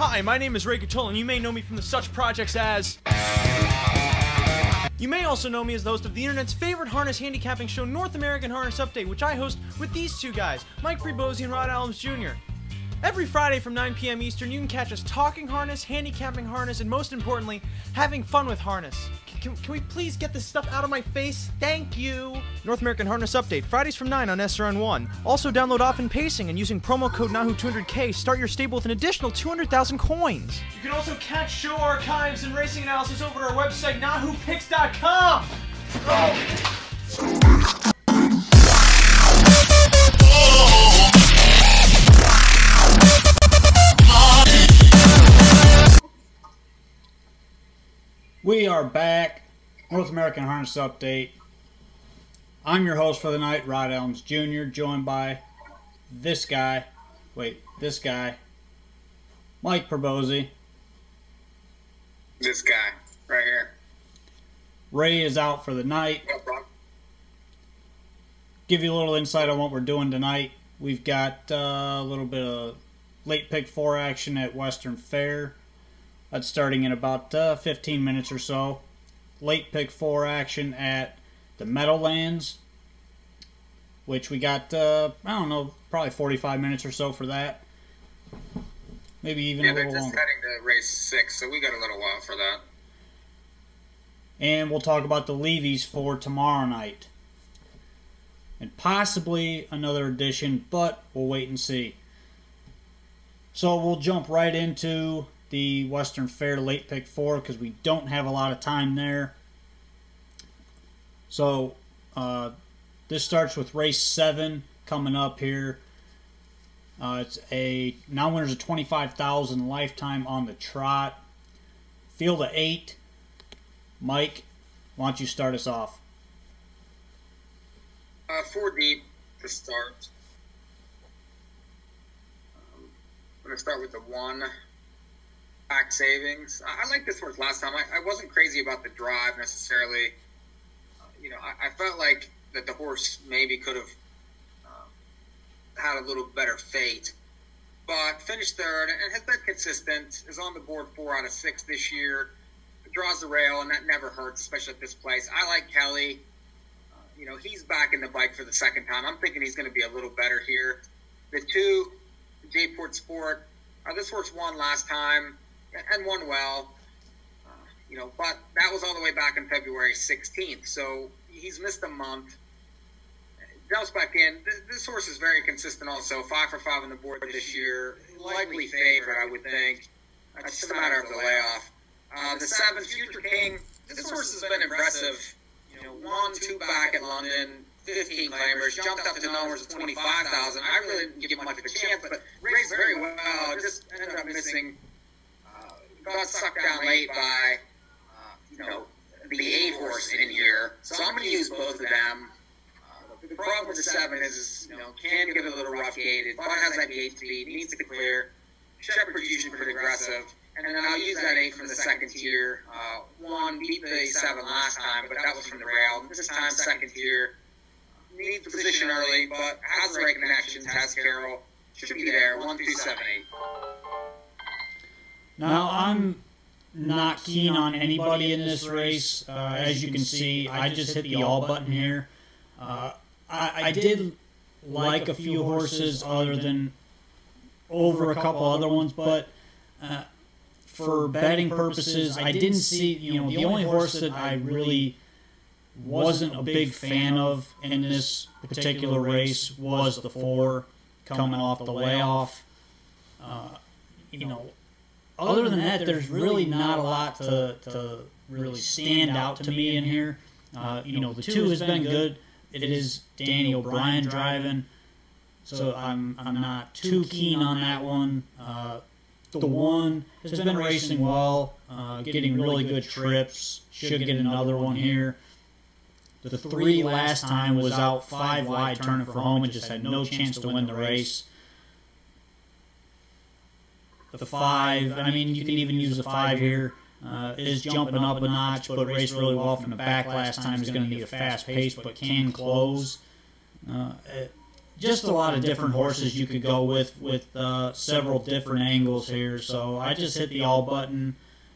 Hi, my name is Ray Catull, and you may know me from the such projects as... You may also know me as the host of the internet's favorite harness handicapping show, North American Harness Update, which I host with these two guys, Mike Prebosi and Rod Adams Jr. Every Friday from 9 p.m. Eastern, you can catch us talking harness, handicapping harness, and most importantly, having fun with harness. Can we please get this stuff out of my face? Thank you! North American Harness Update, Fridays from 9 on SRN1. Also download Often Pacing and using promo code NAHU200K, start your stable with an additional 200,000 coins. You can also catch show archives and racing analysis over at our website, NAHUPicks.com! We are back, North American Harness Update. I'm your host for the night, Rod Adams Jr., joined by this guy, Mike Prebosi. This guy, right here. Ray is out for the night. No problem. Give you a little insight on what we're doing tonight. We've got a little bit of late pick 4 action at Western Fair. That's starting in about 15 minutes or so. Late pick 4 action at the Meadowlands, which we got, I don't know, probably 45 minutes or so for that. Maybe even a little longer. Yeah, they're just heading to race 6, so we got a little while for that. And we'll talk about the Levies for tomorrow night. And possibly another edition, but we'll wait and see. So we'll jump right into the Western Fair late pick 4 because we don't have a lot of time there. So this starts with race 7 coming up here. It's a now winners of $25,000 lifetime on the trot. Field of 8. Mike, why don't you start us off? 4 deep to start. I'm going to start with the 1. Back savings. I like this horse last time. I wasn't crazy about the drive necessarily. I felt like that the horse maybe could have had a little better fate, but finished 3rd and has been consistent. Is on the board 4 out of 6 this year. Draws the rail, and that never hurts, especially at this place. I like Kelly. He's back in the bike for the 2nd time. I'm thinking he's going to be a little better here. The 2, J-Port Sport. This horse won last time. And won well, but that was all the way back in February 16th, so he's missed a month. Delps back in. This horse is very consistent also, 5 for 5 on the board this year. Likely favorite, I would think. It's just a matter of the layoff. The 7, Future King, this horse has been impressive. 1, 2 back at London, 15 claimers, jumped up to numbers of 25,000. I really didn't give him much of a chance, but raced very well. Just ended up missing. Got sucked down late by, the 8 horse in here. So I'm going to use both of them. The problem with the 7 is can get a little rough gated. But has that gate speed, needs to clear. Shepherd's usually pretty aggressive. And then I'll use that 8 from the 2nd tier. 1 beat the 7 last time, but that was from the rail. This time, 2nd tier. Needs position early, but has the right connections, has Carroll. Should be there. 1 through 7, 8. Now, I'm not keen on anybody in this race. As you can see, I just hit the all button here. I did like a few horses other than over a couple other ones, but for betting purposes, I didn't see, the only horse that I really wasn't a big fan of in this particular race was the 4 coming off the layoff. Other than that, there's really not a lot to really stand out to me in here. The 2 has been good. It is Danny O'Brien driving, so I'm not too keen on that one. The 1 has been racing well, getting really good trips. Should get another one here. The 3 last time was out 5 wide, turning for home, and just had no chance to win the race. The 5, I mean, you can even use the 5 here. Is jumping up a notch, but raced really well from the back last time. Is going to need a fast pace, but can close. just a lot of different horses you could go with several different angles here. So I just hit the all button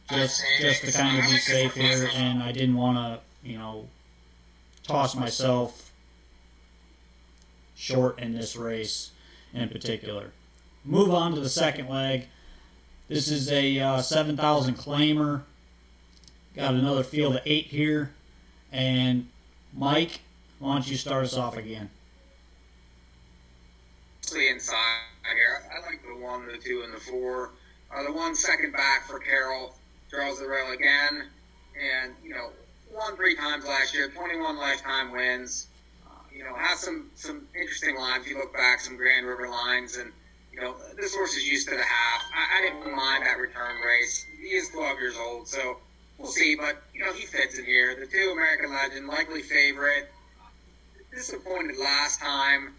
just to kind of be safe here, and I didn't want to, you know, toss myself short in this race in particular. Move on to the second leg. This is a 7,000 claimer. Got another field of 8 here. And Mike, why don't you start us off again? Inside here, I like the 1, the 2, and the 4. The 1 second back for Carroll draws the rail again, and won 3 times last year, 21 lifetime wins. Has some interesting lines. If you look back, some Grand River lines, and this horse is used to the half. I didn't mind that return race. He is 12 years old, so we'll see. But he fits in here. The 2 American Legend, likely favorite. Disappointed last time.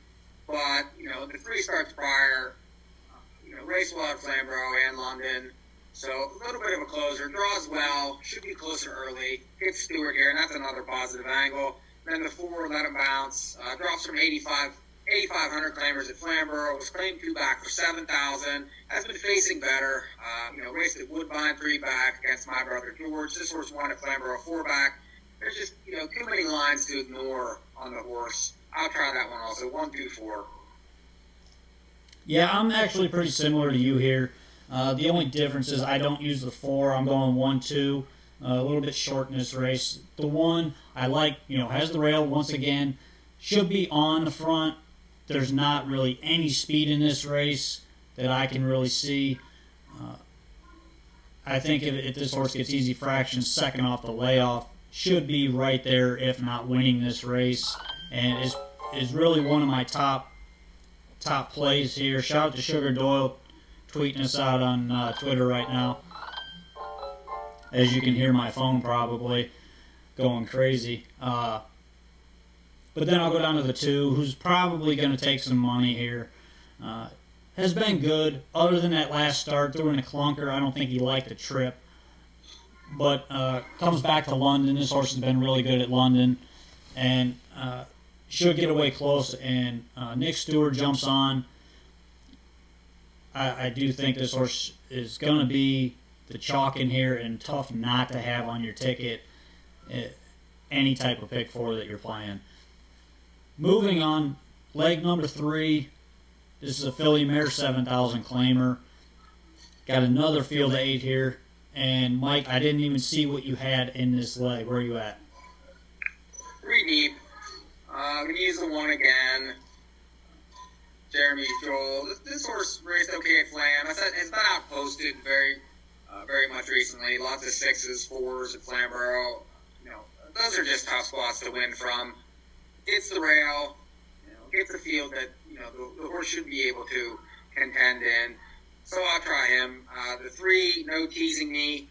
But, the 3 starts prior, race well at Flamborough and London. So a little bit of a closer. Draws well. Should be closer early. Gets Stewart here, and that's another positive angle. Then the 4, let him bounce. Drops from 8,500 claimers at Flamborough. Was claimed 2 back for 7,000. Has been facing better. Raced at Woodbine 3 back against my brother George. This horse won at Flamborough 4 back. There's just, too many lines to ignore on the horse. I'll try that one also. 1, 2, 4. Yeah, I'm actually pretty similar to you here. The only difference is I don't use the 4. I'm going 1, 2. A little bit short in this race. The 1 I like, has the rail once again. Should be on the front. There's not really any speed in this race that I can really see. I think if this horse gets easy fractions, second off the layoff, should be right there, if not winning this race, and is really one of my top plays here. Shout out to Sugar Doyle, tweeting us out on Twitter right now. As you can hear my phone probably going crazy. But then I'll go down to the 2, who's probably going to take some money here. Has been good. Other than that last start, threw in a clunker. I don't think he liked the trip. But comes back to London. This horse has been really good at London. And should get away close. And Nick Stewart jumps on. I do think this horse is going to be the chalk in here and tough not to have on your ticket any type of pick 4 that you're playing. Moving on, leg number 3. This is a filly mare 7,000 claimer. Got another field of 8 here. And Mike, I didn't even see what you had in this leg. Where are you at? 3 deep. I'm going to use the 1 again. Jeremy Joel. This horse raced okay at Flam. I said it's been outposted very much recently. Lots of 6s, 4s at Flamborough. Those are just tough spots to win from. Gets the rail. Gets a field that the horse should be able to contend in. So I'll try him. The 3, no teasing me.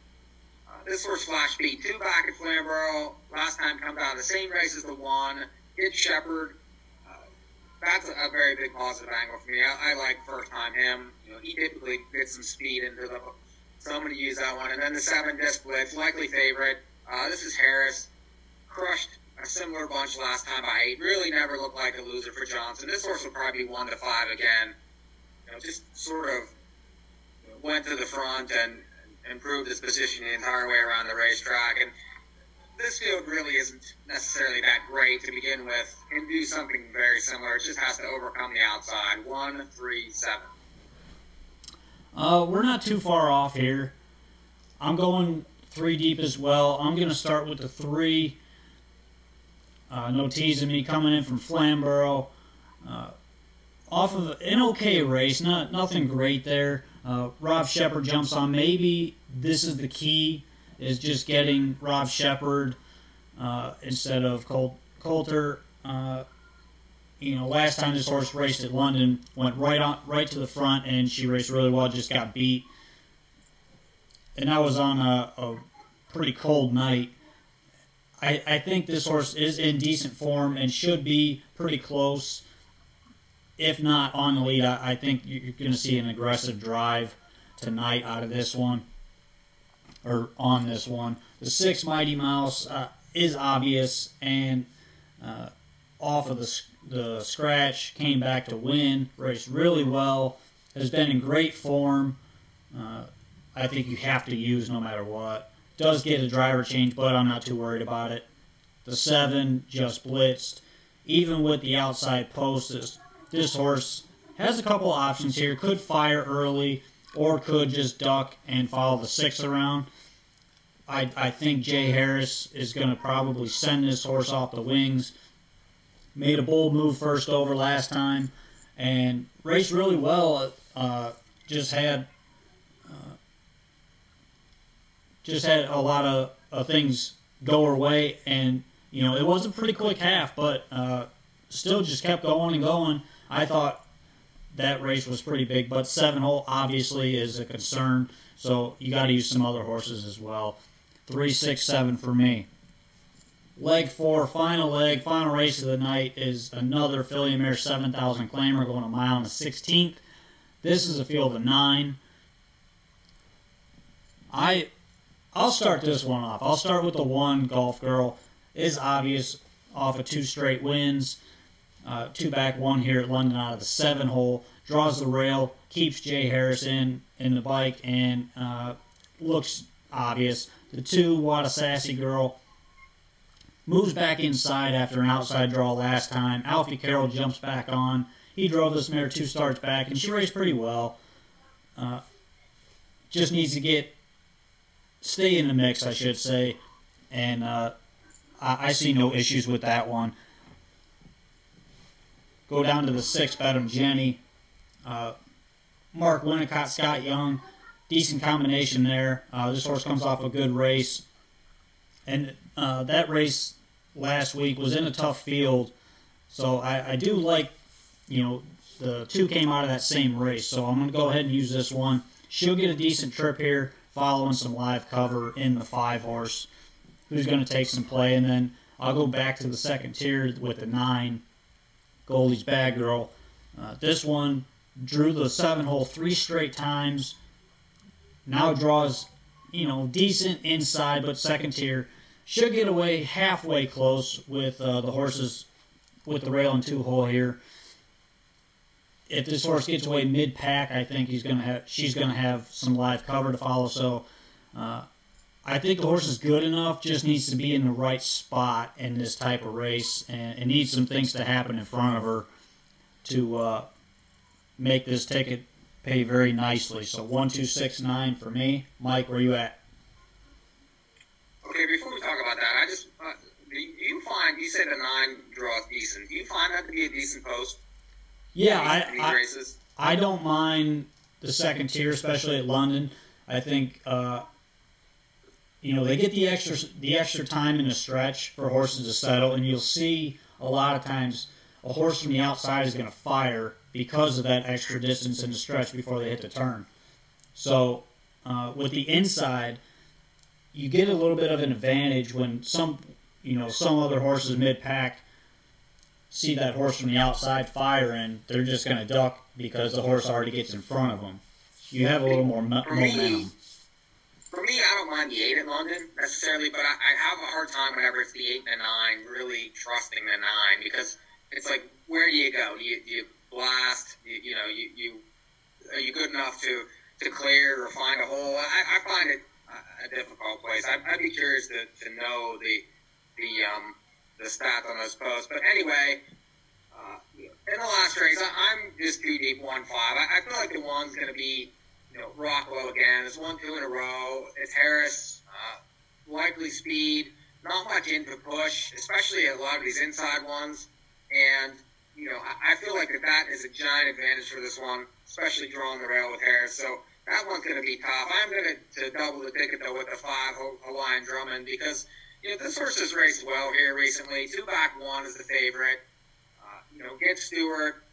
This horse flash speed 2 back at Flamborough. Last time comes out of the same race as the 1. Gets Shepherd. That's a very big positive angle for me. I like first time him. He typically gets some speed into the. So I'm going to use that one. And then the 7 disc blitz, likely favorite. This is Harris. Crushed a similar bunch last time by 8. Really never looked like a loser for Johnson. This horse will probably be 1 to 5 again. Just sort of went to the front and improved his position the entire way around the racetrack. And this field really isn't necessarily that great to begin with. Can do something very similar. It just has to overcome the outside. 1, 3, 7. We're not too far off here. I'm going 3 deep as well. I'm going to start with the 3. No teasing me, coming in from Flamborough. Off of an okay race, nothing great there. Rob Shepherd jumps on. Maybe this is the key, is just getting Rob Shepherd instead of Coulter. Last time this horse raced at London, went right to the front, and she raced really well, just got beat. And that was on a pretty cold night. I think this horse is in decent form and should be pretty close, if not on the lead. I think you're going to see an aggressive drive tonight out of this one, or on this one. The 6 Mighty Mouse is obvious, and off of the scratch, came back to win, raced really well, has been in great form. I think you have to use no matter what. Does get a driver change, but I'm not too worried about it. The 7 just blitzed. Even with the outside post, this horse has a couple options here. Could fire early or could just duck and follow the 6 around. I think Jay Harris is going to probably send this horse off the wings. Made a bold move first over last time and raced really well. Just had a lot of things go her way, and it was a pretty quick half, but still just kept going and going. I thought that race was pretty big, but 7-hole obviously is a concern, so you got to use some other horses as well. 3, 6, 7 for me. Leg 4, final race of the night is another filly mare 7,000 claimer going a mile and a 16th. This is a field of 9. I'll start this one off. I'll start with the 1, Golf Girl. Is obvious off of 2 straight wins. 2 back, 1 here at London out of the 7-hole. Draws the rail, keeps Jay Harris in the bike, and looks obvious. The 2, What a Sassy Girl, moves back inside after an outside draw last time. Alfie Carroll jumps back on. He drove this mare 2 starts back, and she raced pretty well. Just needs to stay in the mix, I should say, and I see no issues with that one. Go down to the 6, Bedham Jenny. Mark Winnicott, Scott Young, decent combination there. This horse comes off a good race, and that race last week was in a tough field, so I do like, the 2 came out of that same race, so I'm going to go ahead and use this one. She'll get a decent trip here, following some live cover in the 5 horse, who's going to take some play, and then I'll go back to the second tier with the 9, Goldie's Bad Girl. This one drew the 7-hole 3 straight times. Now draws, decent inside, but second tier. Should get away halfway close with the horses with the rail and 2-hole here. If this horse gets away mid-pack, I think she's going to have some live cover to follow. So I think the horse is good enough, just needs to be in the right spot in this type of race, and needs some things to happen in front of her to make this ticket pay very nicely. So 1, 2, 6, 9 for me. Mike, where you at? Okay, before we talk about that, I just do you find, you said a 9 draws decent. Do you find that to be a decent post? Yeah, I don't mind the second tier, especially at London. I think they get the extra time in the stretch for horses to settle, and you'll see a lot of times a horse from the outside is going to fire because of that extra distance in the stretch before they hit the turn. So with the inside, you get a little bit of an advantage when some other horses mid-pack see that horse from the outside firing, they're just going to duck because the horse already gets in front of them. You have a little more momentum. For me, I don't mind the 8 in London necessarily, but I have a hard time whenever it's the 8 and the 9 really trusting the 9, because it's like, where do you go? Do you blast? Are you good enough to clear or find a hole? I find it a difficult place. I'd be curious to know the stats on those posts. But anyway, in the last race, I'm just too deep 1-5. I feel like the 1's going to be Rockwell again. It's 1-2 in a row. It's Harris, likely speed, not much input push, especially a lot of these inside ones. And I feel like that is a giant advantage for this one, especially drawing the rail with Harris. So that one's going to be tough. I'm going to double the ticket, though, with the 5 Hawaiian Drummond, because this horse has raced well here recently. 2 back 1 is the favorite. Get Stewart,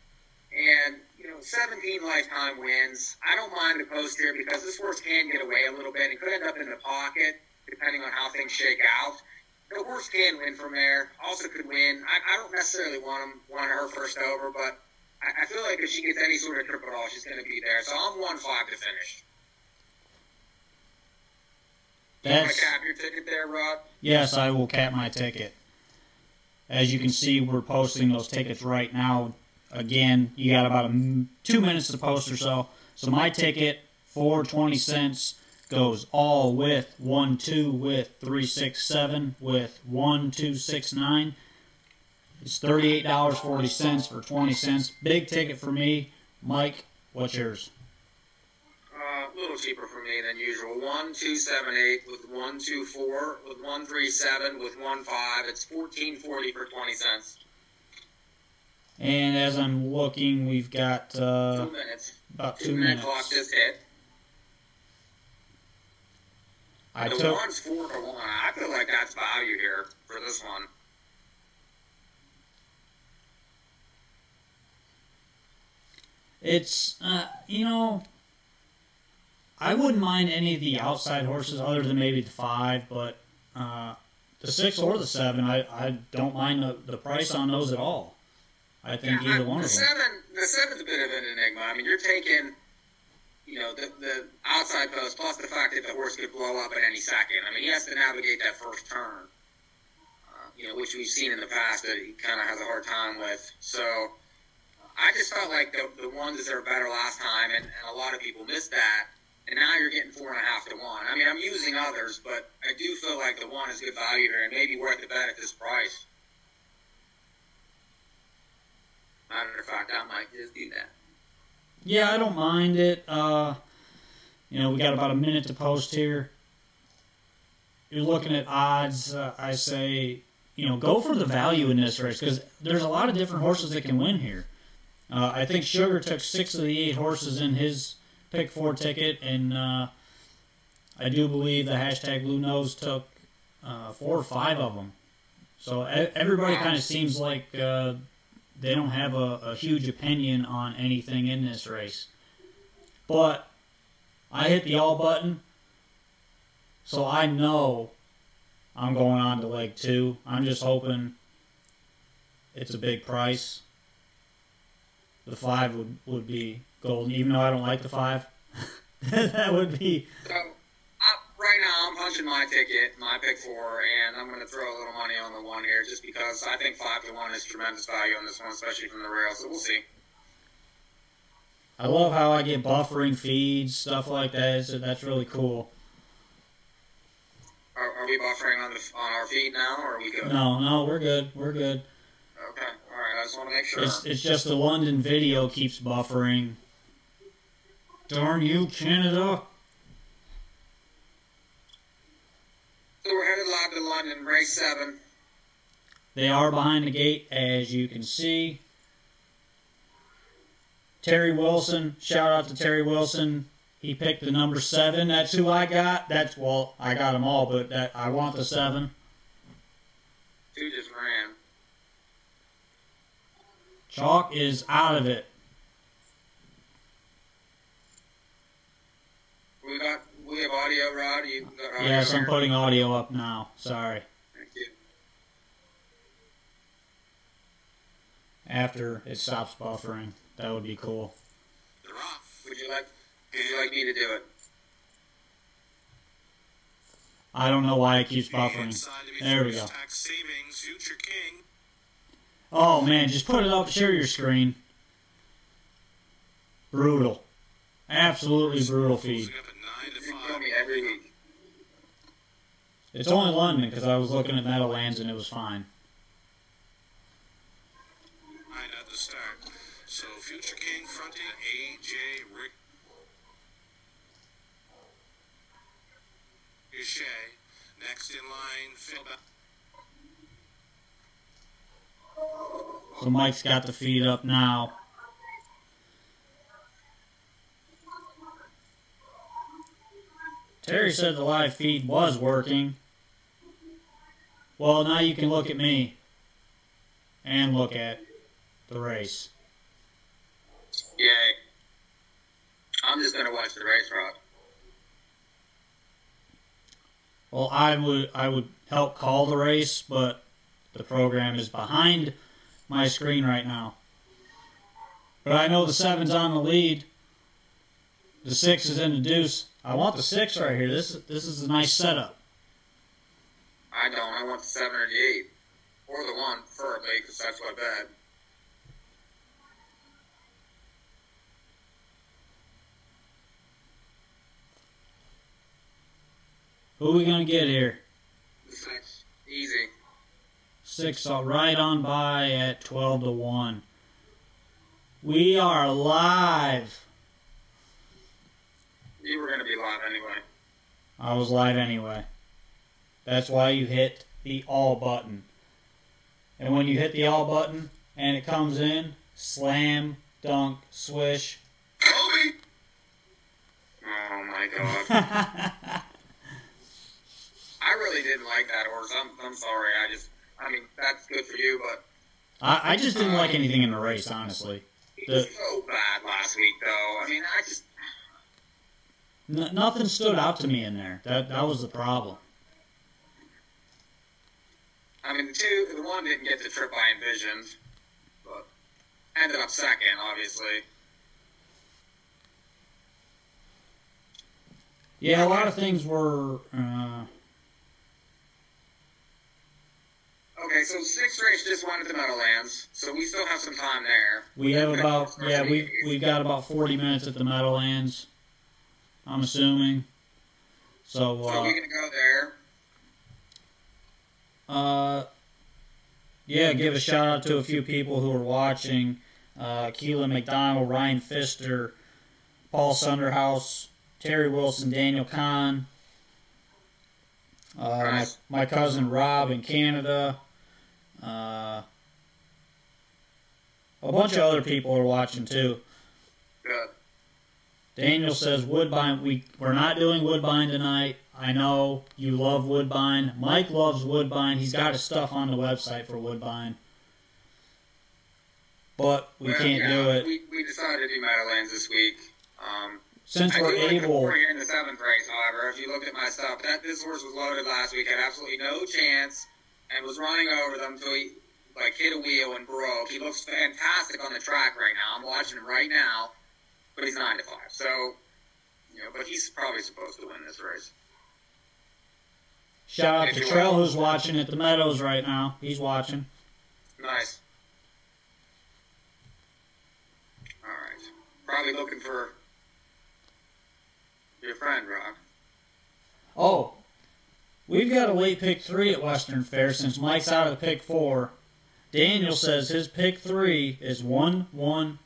and 17 lifetime wins. I don't mind the post here because this horse can get away a little bit. It could end up in the pocket depending on how things shake out. The horse can win from there. Also could win. I don't necessarily want her first over, but I feel like if she gets any sort of trip at all, she's going to be there. So I'm 1-5 to finish. You want to cap your ticket there, Rod? Yes, I will cap my ticket. As you can see, we're posting those tickets right now. Again, you got about 2 minutes to post or so. So my ticket for 20 cents goes all with 1-2 with 367 with 1269. It's $38.40 for 20 cents. Big ticket for me. Mike, what's yours? A little cheaper for me than usual. 1278 with 124 with 137 with 15. It's $14.40 for 20 cents. And as I'm looking, we've got 2 minutes. About 2 2 minute minutes. clock just hit. The one's 4 to 1. I feel like that's value here for this one. It's, you know, I wouldn't mind any of the outside horses other than maybe the 5, but the 6 or the 7, I don't mind the price on those at all. I think either one of them. The 7's a bit of an enigma. I mean, you're taking, you know, the outside post plus the fact that the horse could blow up at any second. I mean, he has to navigate that first turn, you know, which we've seen in the past that he kind of has a hard time with. So I just felt like the ones deserved better last time, and a lot of people missed that. And now you're getting 4.5 to 1. I mean, I'm using others, but I do feel like the 1 is good value here and maybe worth the bet at this price. Matter of fact, I might just do that. Yeah, I don't mind it. You know, we got about a minute to post here. You're looking at odds. I say, you know, go for the value in this race because there's a lot of different horses that can win here. I think Sugar took 6 of the 8 horses in his pick 4 ticket, and I do believe the hashtag Blue Nose took 4 or 5 of them. So everybody kind of seems like they don't have a huge opinion on anything in this race. But I hit the all button, so I know I'm going on to leg 2. I'm just hoping it's a big price. The 5 would be golden, even though I don't like the 5. That would be... So, right now, I'm punching my ticket, my pick 4, and I'm going to throw a little money on the 1 here just because I think 5 to 1 is tremendous value on this one, especially from the rail, so we'll see. I love how I get buffering feeds, stuff like that. So that's really cool. Are we buffering on our feed now, or are we good? No, we're good. We're good. Okay, all right. I just want to make sure. It's just the London video keeps buffering. Darn you, Canada! So we're headed live to London, race 7. They are behind the gate, as you can see. Terry Wilson, shout out to Terry Wilson. He picked the number 7. That's who I got. Well, I got them all, but I want the 7. 2 just ran. Chalk is out of it. We have audio, Rod. You got audio? Yes, I'm putting audio up now. Sorry. Thank you. After it stops buffering, that would be cool. They're off. Would you like me to do it? I don't know why it keeps buffering. There we go. Oh man, just put it up, share your screen. Brutal. Absolutely brutal feed. Every week. It's only London because I was looking at Meadowlands and it was fine. Right at the start. So Future King fronting AJ Rick Shea. Next in line, Phil. So Mike's got the feed up now. Terry said the live feed was working. Well, now you can look at me and look at the race. Yay. I'm just going to watch the race, Rod. Well, I would help call the race, but the program is behind my screen right now. But I know the 7's on the lead. The 6 is in the deuce. I want the 6 right here. This is a nice setup. I don't. I want the 7 or the 8. Or the 1, preferably, because that's what I bet. Who are we going to get here? The 6. Easy. 6 right on by at 12-1. We are live. You were going to be live anyway. I was live anyway. That's why you hit the all button. And when you hit the all button and it comes in, slam, dunk, swish. Kobe! Oh my god. I really didn't like that horse. I'm sorry. I mean, that's good for you, but... I just didn't like anything in the race, honestly. He was so bad last week, though. I mean, I just... Nothing stood out to me in there. That was the problem. I mean, the 1 didn't get the trip I envisioned, but ended up second, obviously. Yeah, a lot of things were... Okay, so 6th race just won at the Meadowlands, so we still have some time there. We have about... Yeah, we've got about 40 minutes at the Meadowlands, I'm assuming. So we can go there. Yeah, give a shout out to a few people who are watching. Keelan McDonald, Ryan Pfister, Paul Sunderhouse, Terry Wilson, Daniel Kahn, Nice. my cousin Rob in Canada. A bunch of other people are watching too. Good. Daniel says Woodbine. We're not doing Woodbine tonight. I know you love Woodbine. Mike loves Woodbine. He's got his stuff on the website for Woodbine. But we can't do it. We decided to do Meadowlands this week. Since we're able... Here in the 7th race, however, if you look at my stuff, this horse was loaded last week, had absolutely no chance, and was running over them until he hit a wheel and broke. He looks fantastic on the track right now. I'm watching him right now, but he's 9-5. So, but he's probably supposed to win this race. Shout out to Trell, who's watching at the Meadows right now. He's watching. Nice. All right. Probably looking for your friend, Rob. Oh, we've got a late pick 3 at Western Fair since Mike's out of the pick 4. Daniel says his pick 3 is 1-1-1.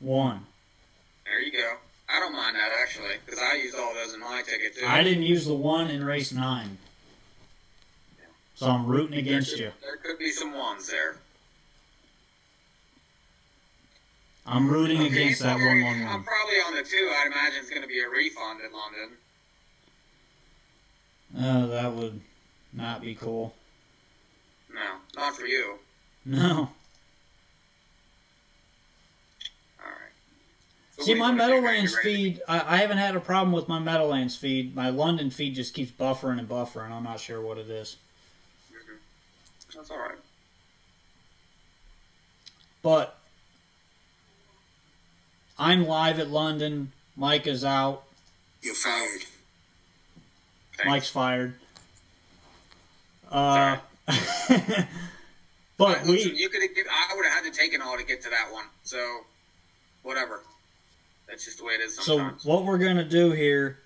There you go. I don't mind that, actually, because I used all those in my ticket, too. I didn't use the 1 in race 9. So I'm rooting against you. There could be some 1s there. I'm rooting against that 1-1-1. I'm probably on the 2. I'd imagine it's going to be a refund in London. Oh, that would not be cool. No, not for you. No. All right. So See, my Meadowlands feed, I haven't had a problem with my Meadowlands feed. My London feed just keeps buffering and buffering. I'm not sure what it is. That's all right. But I'm live at London. Mike is out. You're fired. Thanks. Mike's fired. Sorry. But Listen, I would have had to take it all to get to that one. So, whatever. That's just the way it is sometimes. So what we're going to do here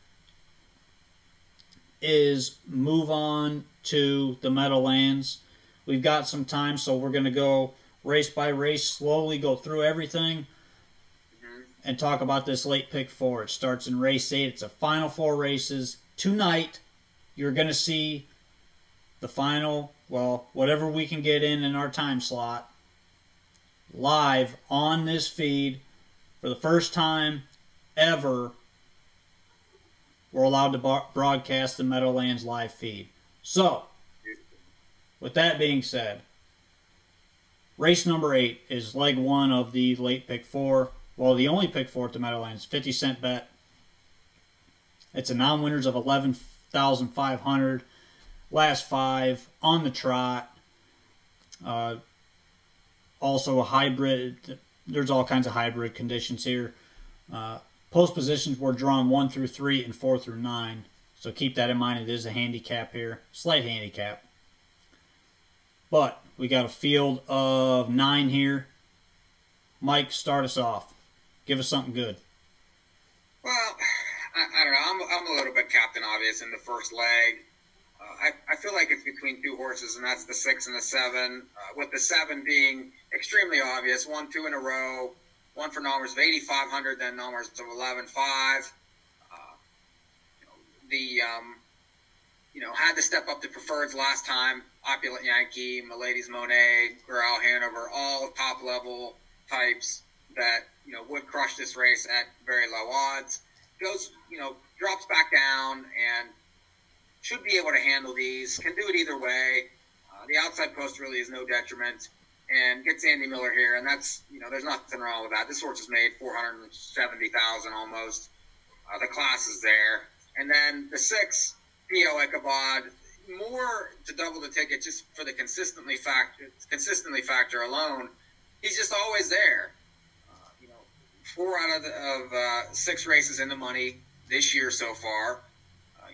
is move on to the Meadowlands. We've got some time, so we're going to go race by race, slowly go through everything, and talk about this late pick 4. It starts in race 8. It's a final 4 races. Tonight, you're going to see the final, well, whatever we can get in our time slot, live on this feed. For the first time ever, we're allowed to broadcast the Meadowlands live feed. So, with that being said, race number 8 is leg 1 of the late pick 4. Well, the only pick 4 at the Meadowlands, 50-cent bet. It's a non-winners of 11,500. Last 5 on the trot. Also a hybrid. There's all kinds of hybrid conditions here. Post positions were drawn 1 through 3 and 4 through 9. So keep that in mind. It is a handicap here. Slight handicap. But We got a field of 9 here. Mike, start us off. Give us something good. Well, I don't know. I'm a little bit Captain Obvious in the first leg. I feel like it's between 2 horses, and that's the 6 and the 7. With the 7 being extremely obvious, 1, 2 in a row, one for numbers of 8,500, then numbers of 11,5. Had to step up to preferreds last time. Opulent Yankee, Milady's Monet, Corral Hanover, all top level types that would crush this race at very low odds. Goes, drops back down and should be able to handle these. Can do it either way. The outside post really is no detriment, and gets Andy Miller here, and that's there's nothing wrong with that. This horse has made $470,000 almost. The class is there, and then the 6. P.O. Ichabod, more to double the ticket just for the consistently factor alone. He's just always there. 4 out of 6 races in the money this year so far.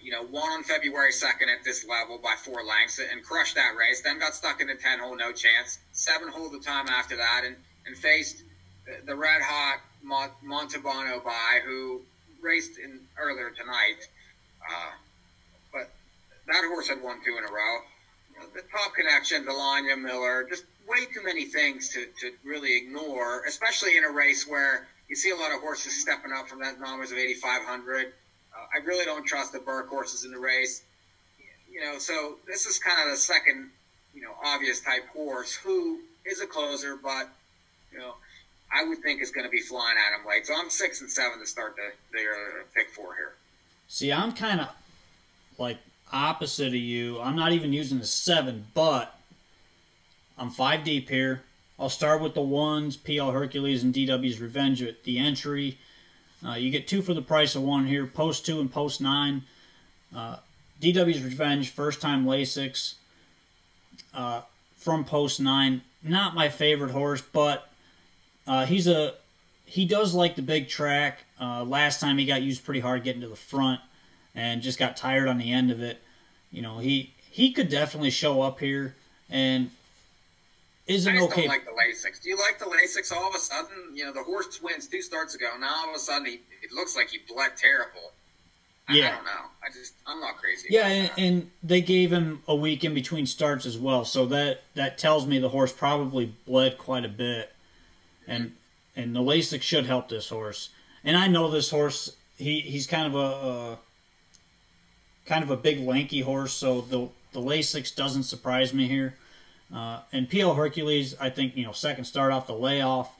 1 on February 2nd at this level by 4 lengths and crushed that race. Then got stuck in the 10-hole, no chance. 7-hole the time after that and faced the red-hot Montalbano by who raced in earlier tonight. But that horse had 1, 2 in a row. The top connection, Delania, Miller, just way too many things to really ignore, especially in a race where you see a lot of horses stepping up from that numbers of 8,500. I really don't trust the Burke horses in the race. So this is kind of the second, obvious type horse who is a closer, but, I would think is going to be flying at him late. So I'm 6 and 7 to start the pick 4 here. See, I'm kind of like opposite of you. I'm not even using the 7, but I'm 5 deep here. I'll start with the 1s, PL Hercules and DW's Revenge at the entry. You get 2 for the price of 1 here, post 2 and post 9. DW's Revenge, first time Lasix from post 9. Not my favorite horse, but he does like the big track. Last time he got used pretty hard getting to the front and just got tired on the end of it. He could definitely show up here and isn't I just okay. don't like the Lasix. Do you like the Lasix all of a sudden? The horse wins 2 starts ago. Now all of a sudden it looks like he bled terrible. I don't know. I'm not crazy. Yeah, and they gave him a week in between starts as well, so that tells me the horse probably bled quite a bit, and the Lasix should help this horse. And I know this horse. He's kind of a big lanky horse, so the Lasix doesn't surprise me here. And PL Hercules, I think second start off the layoff,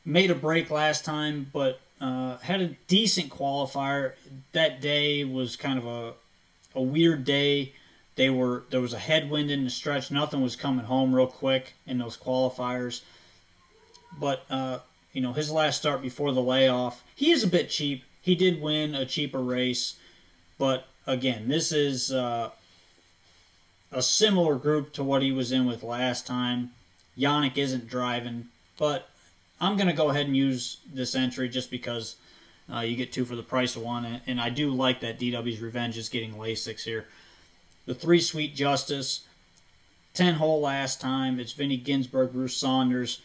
made a break last time, but had a decent qualifier. That day was kind of a weird day. There was a headwind in the stretch. Nothing was coming home real quick in those qualifiers. But his last start before the layoff, he is a bit cheap. He did win a cheaper race, but again, this is a similar group to what he was in with last time. Yannick isn't driving, but I'm going to go ahead and use this entry just because you get 2 for the price of 1, and I do like that DW's Revenge is getting Lasix here. The 3 Sweet Justice, 10-hole last time. It's Vinnie Ginsburg, Bruce Saunders.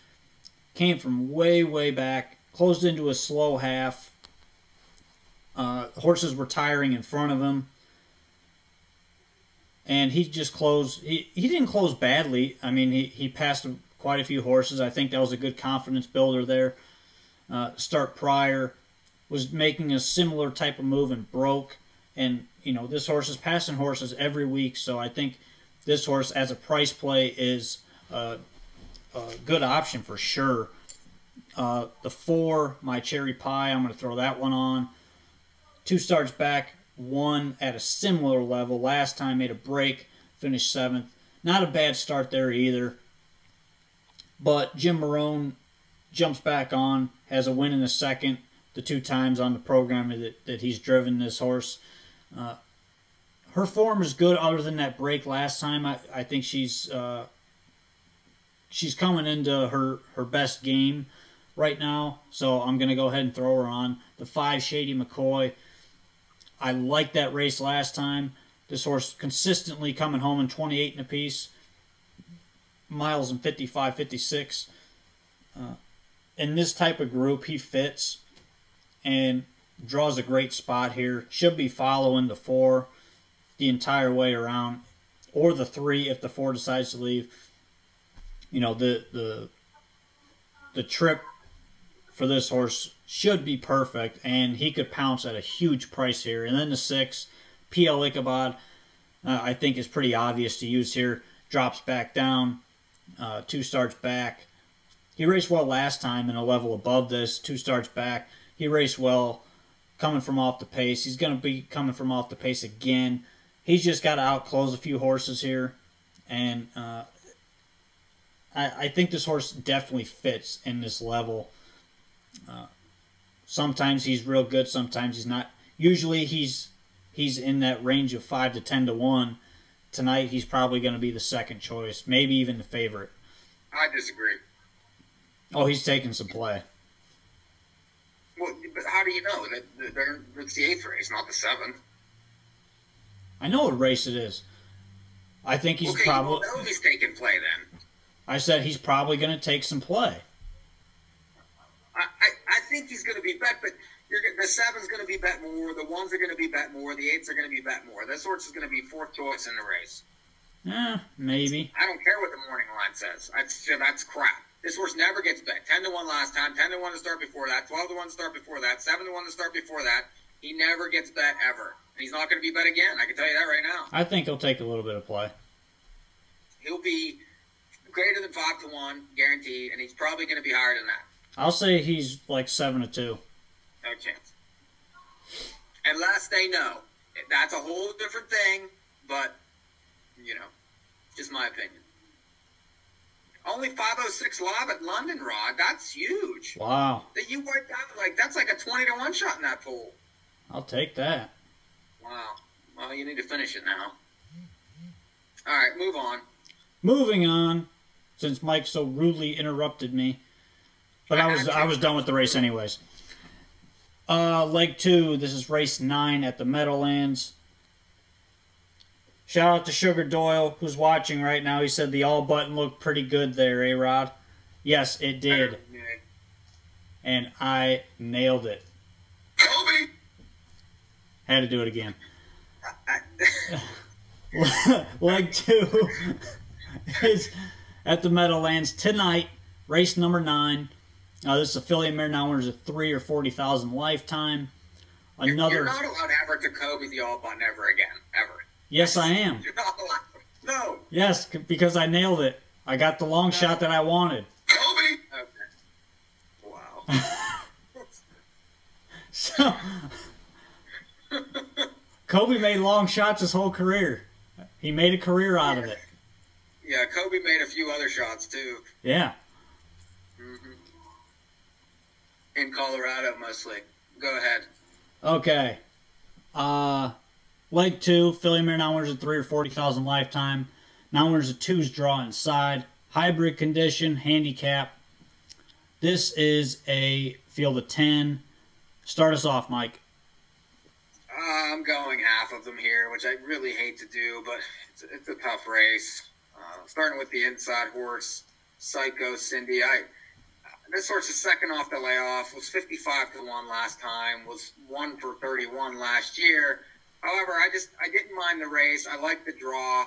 Came from way, way back, closed into a slow half. Horses were tiring in front of him. And he just closed. He didn't close badly. I mean, he passed quite a few horses. I think that was a good confidence builder there. Start prior was making a similar type of move and broke. And, this horse is passing horses every week. So I think this horse as a price play is a good option for sure. The 4, My Cherry Pie, I'm going to throw that one on. 2 starts back. 1 at a similar level. Last time made a break, finished 7th. Not a bad start there either. But Jim Marone jumps back on, has a win in the second, the 2 times on the program that he's driven this horse. Her form is good other than that break last time. I think she's coming into her best game right now. So I'm going to go ahead and throw her on. The 5 Shady McCoy. I liked that race last time. This horse consistently coming home in 28 and a piece. miles in 55, 56. In this type of group, he fits and draws a great spot here. Should be following the 4 the entire way around, or the 3 if the 4 decides to leave. You know, the trip for this horse should be perfect, and he could pounce at a huge price here. And then the 6, PL Ichabod, I think is pretty obvious to use here. Drops back down, 2 starts back. He raced well last time in a level above this, 2 starts back. He raced well coming from off the pace. He's going to be coming from off the pace again. He's just got to outclose a few horses here. And I think this horse definitely fits in this level. Sometimes he's real good, sometimes he's not. Usually he's in that range of 5 to 10 to 1. Tonight he's probably going to be the second choice, maybe even the favorite. I disagree. Oh, he's taking some play. Well, but how do you know that it's the 8th race, not the 7th? I know what race it is. I think he's probably. Well, know he's taking play then. I said he's probably going to take some play. I think he's going to be bet, but the 7's going to be bet more. The 1s are going to be bet more. The 8s are going to be bet more. This horse is going to be 4th choice in the race. Maybe. I don't care what the morning line says. That's crap. This horse never gets bet. 10 to 1 last time. 10 to 1 to start before that. 12 to 1 to start before that. 7 to 1 to start before that. He never gets bet ever. And he's not going to be bet again. I can tell you that right now. I think he'll take a little bit of play. He'll be greater than 5 to 1, guaranteed, and he's probably going to be higher than that. I'll say he's like 7 to 2. No chance. Unless they know. That's a whole different thing, but, just my opinion. Only 506 live at London, Rod. That's huge. Wow. That you wiped out, that's like a 20 to 1 shot in that pool. I'll take that. Wow. Well, you need to finish it now. All right, move on. Moving on, since Mike so rudely interrupted me. But I was done with the race anyways. Leg 2, this is race 9 at the Meadowlands. Shout out to Sugar Doyle, who's watching right now. He said the all button looked pretty good there, A-Rod. Yes, it did. And I nailed it. Kobe! Had to do it again. Leg 2 is at the Meadowlands tonight, race number 9. This is affiliate mare now winners of 3 or 40,000 lifetime. You're not allowed ever to Kobe the all button ever again, ever. Yes, I am. You're not allowed. No. Yes, because I nailed it. I got the long shot that I wanted. Kobe. Okay. Wow. So, Kobe made long shots his whole career. He made a career out of it. Yeah, Kobe made a few other shots too. Yeah. Mm-hmm. In Colorado, mostly. Go ahead. Okay. Leg 2, filly mare now winners of 3 or 40,000 lifetime. Now winners of 2's draw inside. Hybrid condition, handicap. This is a field of 10. Start us off, Mike. I'm going half of them here, which I really hate to do, but it's a tough race. Starting with the inside horse, Psycho Cindy. This horse is second off the layoff, was 55 to 1 last time, was 1 for 31 last year. However, I didn't mind the race. I like the draw,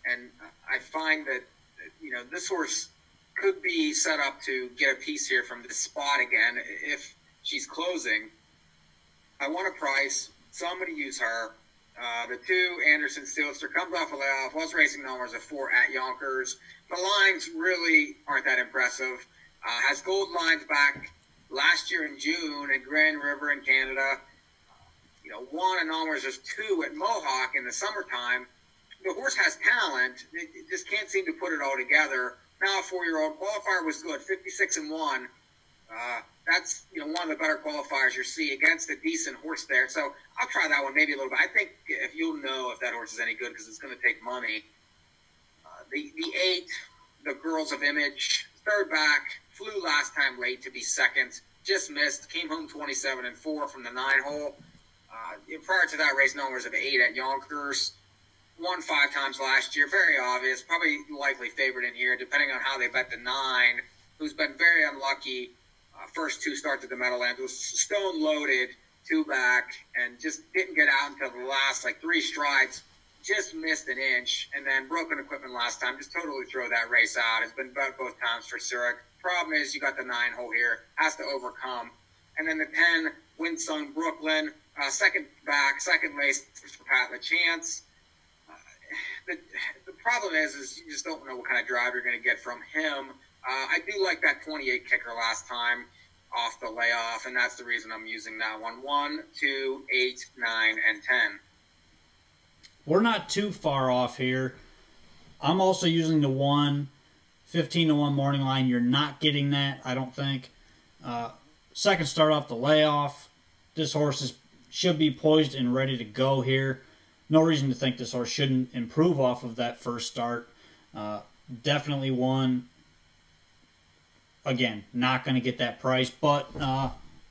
and I find that, this horse could be set up to get a piece here from this spot again if she's closing. I want a price, so I'm going to use her. The 2, Anderson Steelster, comes off a layoff, was racing numbers of 4 at Yonkers. The lines really aren't that impressive. Has gold lines back last year in June at Grand River in Canada. 1 and numbers of 2 at Mohawk in the summertime. The horse has talent. It just can't seem to put it all together. Now a 4-year-old qualifier was good, 56 and 1. That's one of the better qualifiers you see against a decent horse there. So I'll try that one maybe a little bit. I think if you'll know if that horse is any good because it's going to take money. The 8, the Girls of Image, third back, flew last time late to be second, just missed, came home 27 and 4 from the 9 hole. Prior to that race, numbers of 8 at Yonkers. won 5 times last year. Very obvious. Probably likely favorite in here, depending on how they bet the 9, who's been very unlucky. First 2 starts at the Meadowlands was stone loaded, 2 back, and just didn't get out until the last 3 strides. Just missed an inch, and then broken equipment last time. Just totally throw that race out. It's been bet both times for Zurich. Problem is, you got the 9 hole here. Has to overcome. And then the 10, Winsung Brooklyn. Second race for Pat LaChance. The problem is you just don't know what kind of drive you're going to get from him. I do like that 28 kicker last time off the layoff, and that's the reason I'm using that one. 1, 2, 8, 9, and 10. We're not too far off here. I'm also using the 1, 15-1 morning line. You're not getting that, I don't think. Second start off the layoff. This horse should be poised and ready to go here. No reason to think this horse shouldn't improve off of that first start. Definitely 1. Again, not going to get that price, but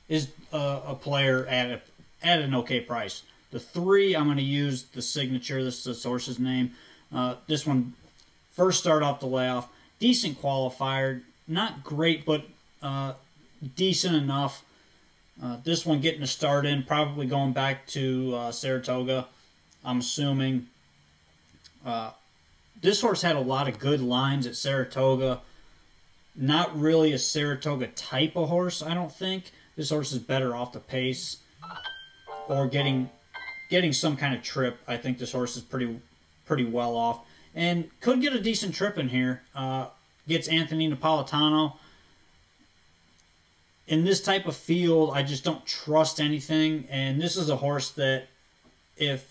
is a player at an okay price. The 3, I'm going to use the signature. This is this horse's name. This one, first start off the layoff. Decent qualifier. Not great, but decent enough. This one getting a start in, probably going back to Saratoga, I'm assuming. This horse had a lot of good lines at Saratoga. Not really a Saratoga type of horse, I don't think. This horse is better off the pace or getting some kind of trip. I think this horse is pretty well off and could get a decent trip in here. Gets Anthony Napolitano. In this type of field, I just don't trust anything, and this is a horse that if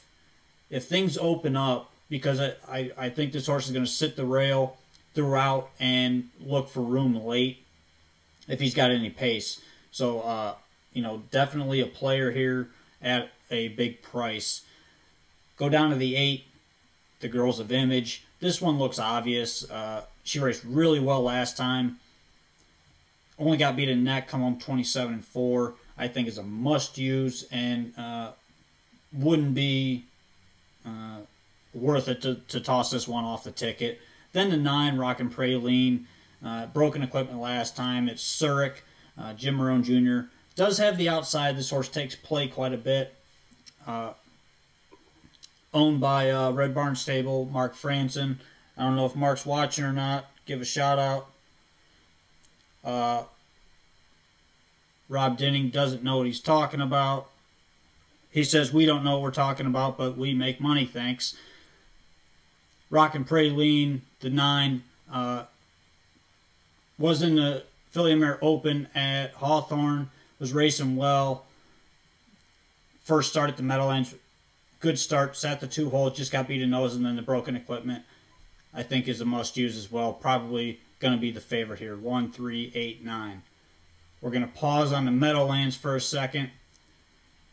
things open up, because I think this horse is going to sit the rail throughout and look for room late if he's got any pace. So, definitely a player here at a big price. Go down to the 8, the Girls of Image. This one looks obvious. She raced really well last time. Only got beat in neck, come home 27-4. I think is a must-use and wouldn't be worth it to toss this one off the ticket. Then the 9, Rockin' Praline. Broken equipment last time. It's Zurich. Jim Marone Jr. does have the outside. This horse takes play quite a bit. Owned by Red Barn Stable, Mark Franson. I don't know if Mark's watching or not. Give a shout out. Rob Denning doesn't know what he's talking about. He says we don't know what we're talking about, but we make money, thanks. Rockin' Praline, the 9, was in the Philly Mare Open at Hawthorne, was racing well. First start at the Meadowlands, good start, sat the 2 hole, just got beat in nose, and then the broken equipment, I think, is a must-use as well. Probably going to be the favorite here, 1, 3, 8, 9. We're going to pause on the Meadowlands for a second.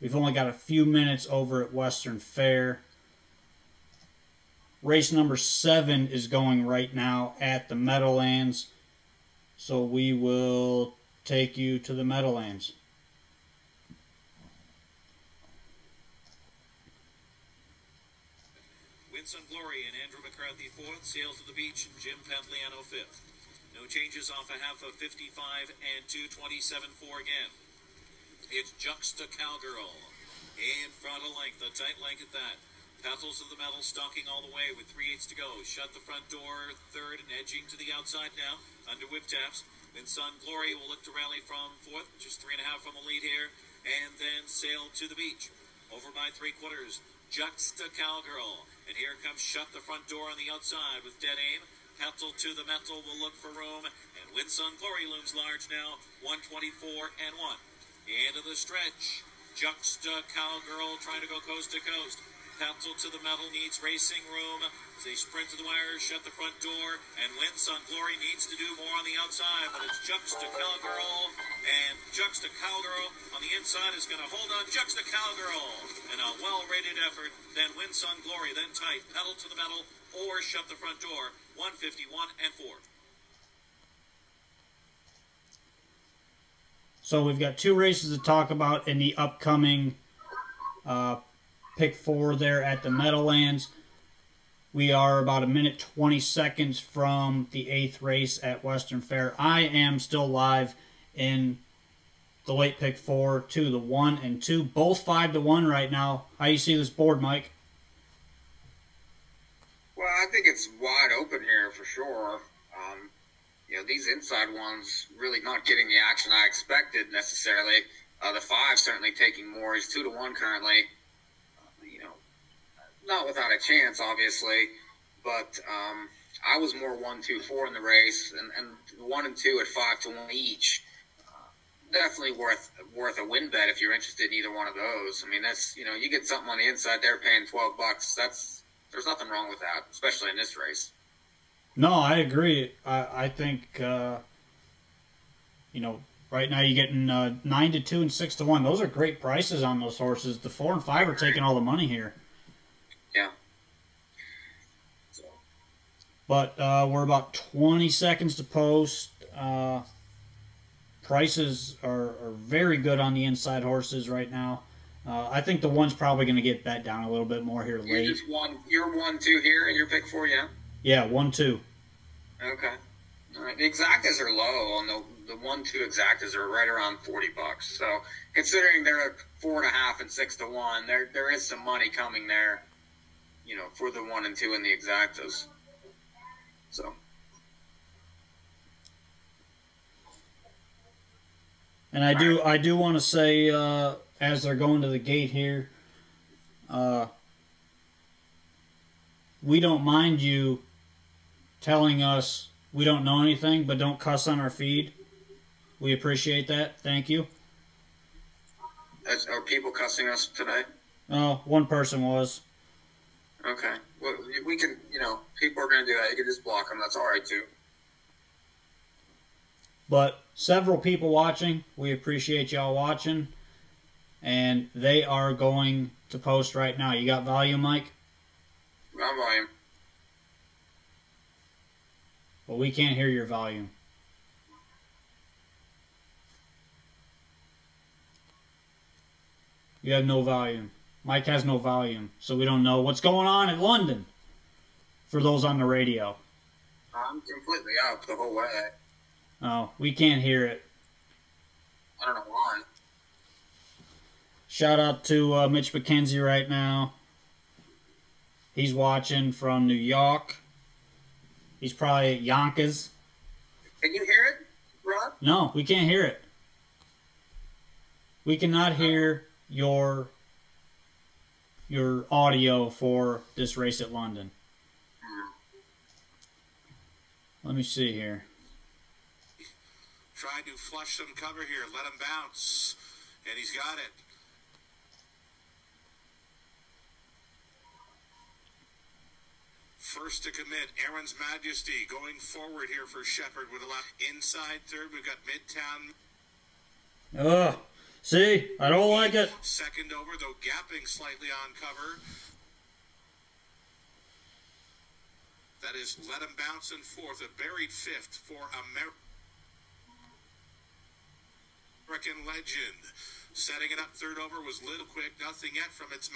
We've only got a few minutes over at Western Fair. Race number 7 is going right now at the Meadowlands. So we will take you to the Meadowlands. Winston Glory and Andrew McCarthy 4th, Sail to the Beach, and Jim Pantliano 5th. No changes off a half of 55 and 227.4 again. It's Juxta Cowgirl in front of length, a tight length at that. Petals of the Metal stalking all the way with 3/8 to go. Shut the front door, 3rd and edging to the outside now. Under whip taps. Winston Glory will look to rally from 4th, just 3.5 from the lead here. And then Sail to the Beach. Over by 3/4. Juxta Cowgirl. And here comes Shut the Front Door on the outside with dead aim. Petal to the Metal will look for room. And Winston Glory looms large now. 124 and 1. Into the stretch. Juxta Cowgirl trying to go coast to coast. Petal to the Metal needs racing room. As they sprint to the wire, shut the front door, and Winston Glory needs to do more on the outside, but it's Juxta Cowgirl, and Juxta Cowgirl on the inside is going to hold on. Juxta Cowgirl, and a well-rated effort. Then Winston Glory, then tight, Petal to the Metal, or shut the front door. 151 and 4. So we've got 2 races to talk about in the upcoming pick 4 there at the Meadowlands. We are about 1:20 from the 8th race at Western Fair. I am still live in the late pick 4 to the 1 and 2. Both 5-1 right now. How you see this board, Mike? Well, I think it's wide open here for sure. These inside ones really not getting the action I expected necessarily. The 5 certainly taking more. He's 2-1 currently. Not without a chance, obviously, but I was more 1, 2, 4 in the race, and 1 and 2 at 5-1 each. Definitely worth a win bet if you're interested in either one of those. I mean, that's you get something on the inside there paying $12. There's nothing wrong with that, especially in this race. No, I agree. I think right now you're getting 9-2 and 6-1. Those are great prices on those horses. The 4 and 5 are taking all the money here. Yeah. But we're about 20 seconds to post. Prices are very good on the inside horses right now. I think the 1's probably going to get bet down a little bit more here late. You're 1, 2 here in your pick 4, yeah? Yeah, 1, 2. Okay. All right. The exactas are low, and the 1, 2 exactas are right around $40. So considering they're at 4.5 and 6-1, there is some money coming there, for the 1 and 2 in the exactas. So. And I do want to say, as they're going to the gate here, we don't mind you telling us we don't know anything, but don't cuss on our feed. We appreciate that. Thank you. Are people cussing us today? Oh, one person was. Okay. Well, we can, people are going to do that. You can just block them. That's all right, too. But several people watching. We appreciate y'all watching. And they are going to post right now. You got volume, Mike? Got volume. Well, we can't hear your volume. You have no volume. Mike has no volume, so we don't know what's going on in London for those on the radio. I'm completely out the whole way. Oh, we can't hear it. I don't know why. Shout out to Mitch McKenzie right now. He's watching from New York. He's probably at Yonkers. Can you hear it, Rob? No, we can't hear it. We cannot hear your audio for this race at London. Let me see here. Trying to flush some cover here. Let him bounce. And he's got it. First to commit, Aaron's Majesty going forward here for Shepherd with a lot. Inside third, we've got Midtown. Ugh. See? I don't like it. Second over, though gapping slightly on cover. That is Let Him Bounce in fourth. A buried fifth for American Legend. Setting it up third over was Little Quick. Nothing yet from its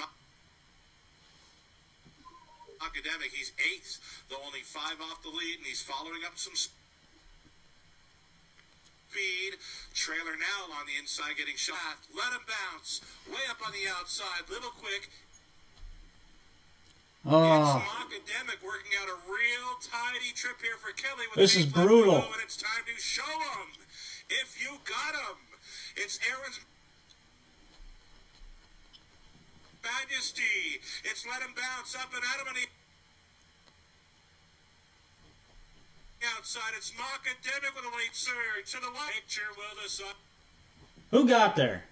Academic. He's eighth, though only 5 off the lead, and he's following up some speed. Trailer now on the inside getting shot. Let him bounce. Way up on the outside. Little Quick. Oh. It's Academic working out a real tidy trip here for Kelly. With This is brutal. And it's time to show him if you got him. It's Aaron's Majesty. It's Let Him Bounce up and out of the outside. It's Academic with a late surge to the white picture with us. Who got there?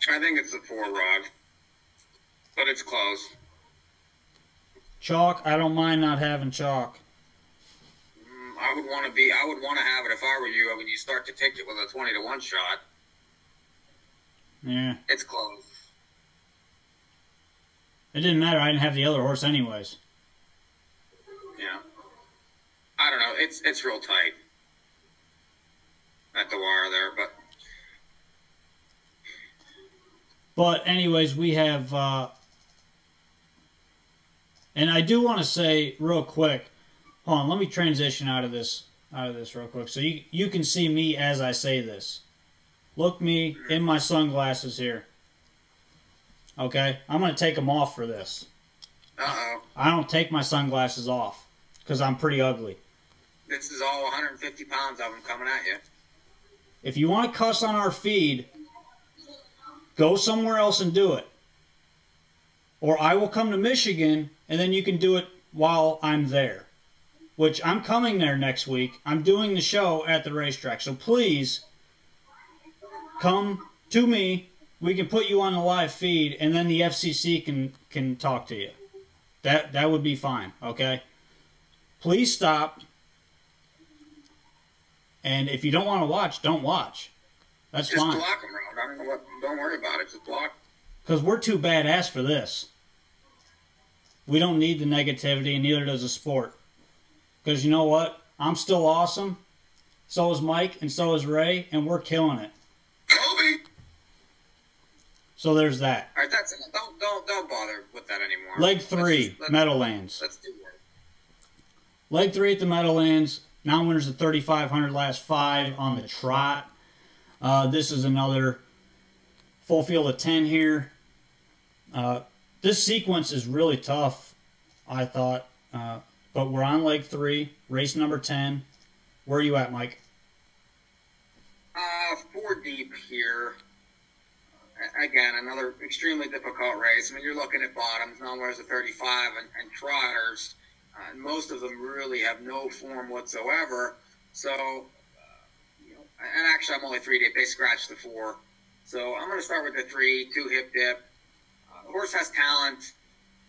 I think it's the 4, Rod. But it's close. Chalk? I don't mind not having chalk. I would want to have it if I were you when you start the ticket with a 20-1 shot. Yeah. It's close. It didn't matter. I didn't have the other horse anyways. Yeah. I don't know. It's real tight at the wire there, but. But anyways, we have And I do want to say real quick, hold on, let me transition out of this real quick so you can see me as I say this. Look me in my sunglasses here. Okay? I'm going to take them off for this. Uh-oh. I don't take my sunglasses off because I'm pretty ugly. This is all 150 pounds of them coming at you. If you want to cuss on our feed, go somewhere else and do it. Or I will come to Michigan, and then you can do it while I'm there. Which I'm coming there next week. I'm doing the show at the racetrack. So please, come to me. We can put you on the live feed, and then the FCC can talk to you. That would be fine, okay? Please stop. And if you don't want to watch, don't watch. That's just fine. Just block them, Rob. Don't worry about it. Just block. Because we're too badass for this. We don't need the negativity, and neither does the sport. Because you know what? I'm still awesome. So is Mike, and so is Ray, and we're killing it. Kobe! So there's that. All right, that's it. Don't bother with that anymore. Leg 3, Meadowlands. Let's do it. Leg 3 at the Meadowlands. Non-winners at 3,500, last 5 on the trot. This is another full field of 10 here. This sequence is really tough, I thought. But we're on leg 3, race number 10. Where are you at, Mike? 4 deep here. Again, another extremely difficult race. I mean, you're looking at bottoms, non-winners at 35, and trotters. Most of them really have no form whatsoever. So, and actually I'm only 3 deep. They scratched the 4. So I'm going to start with the 3, 2 hip dip. The horse has talent.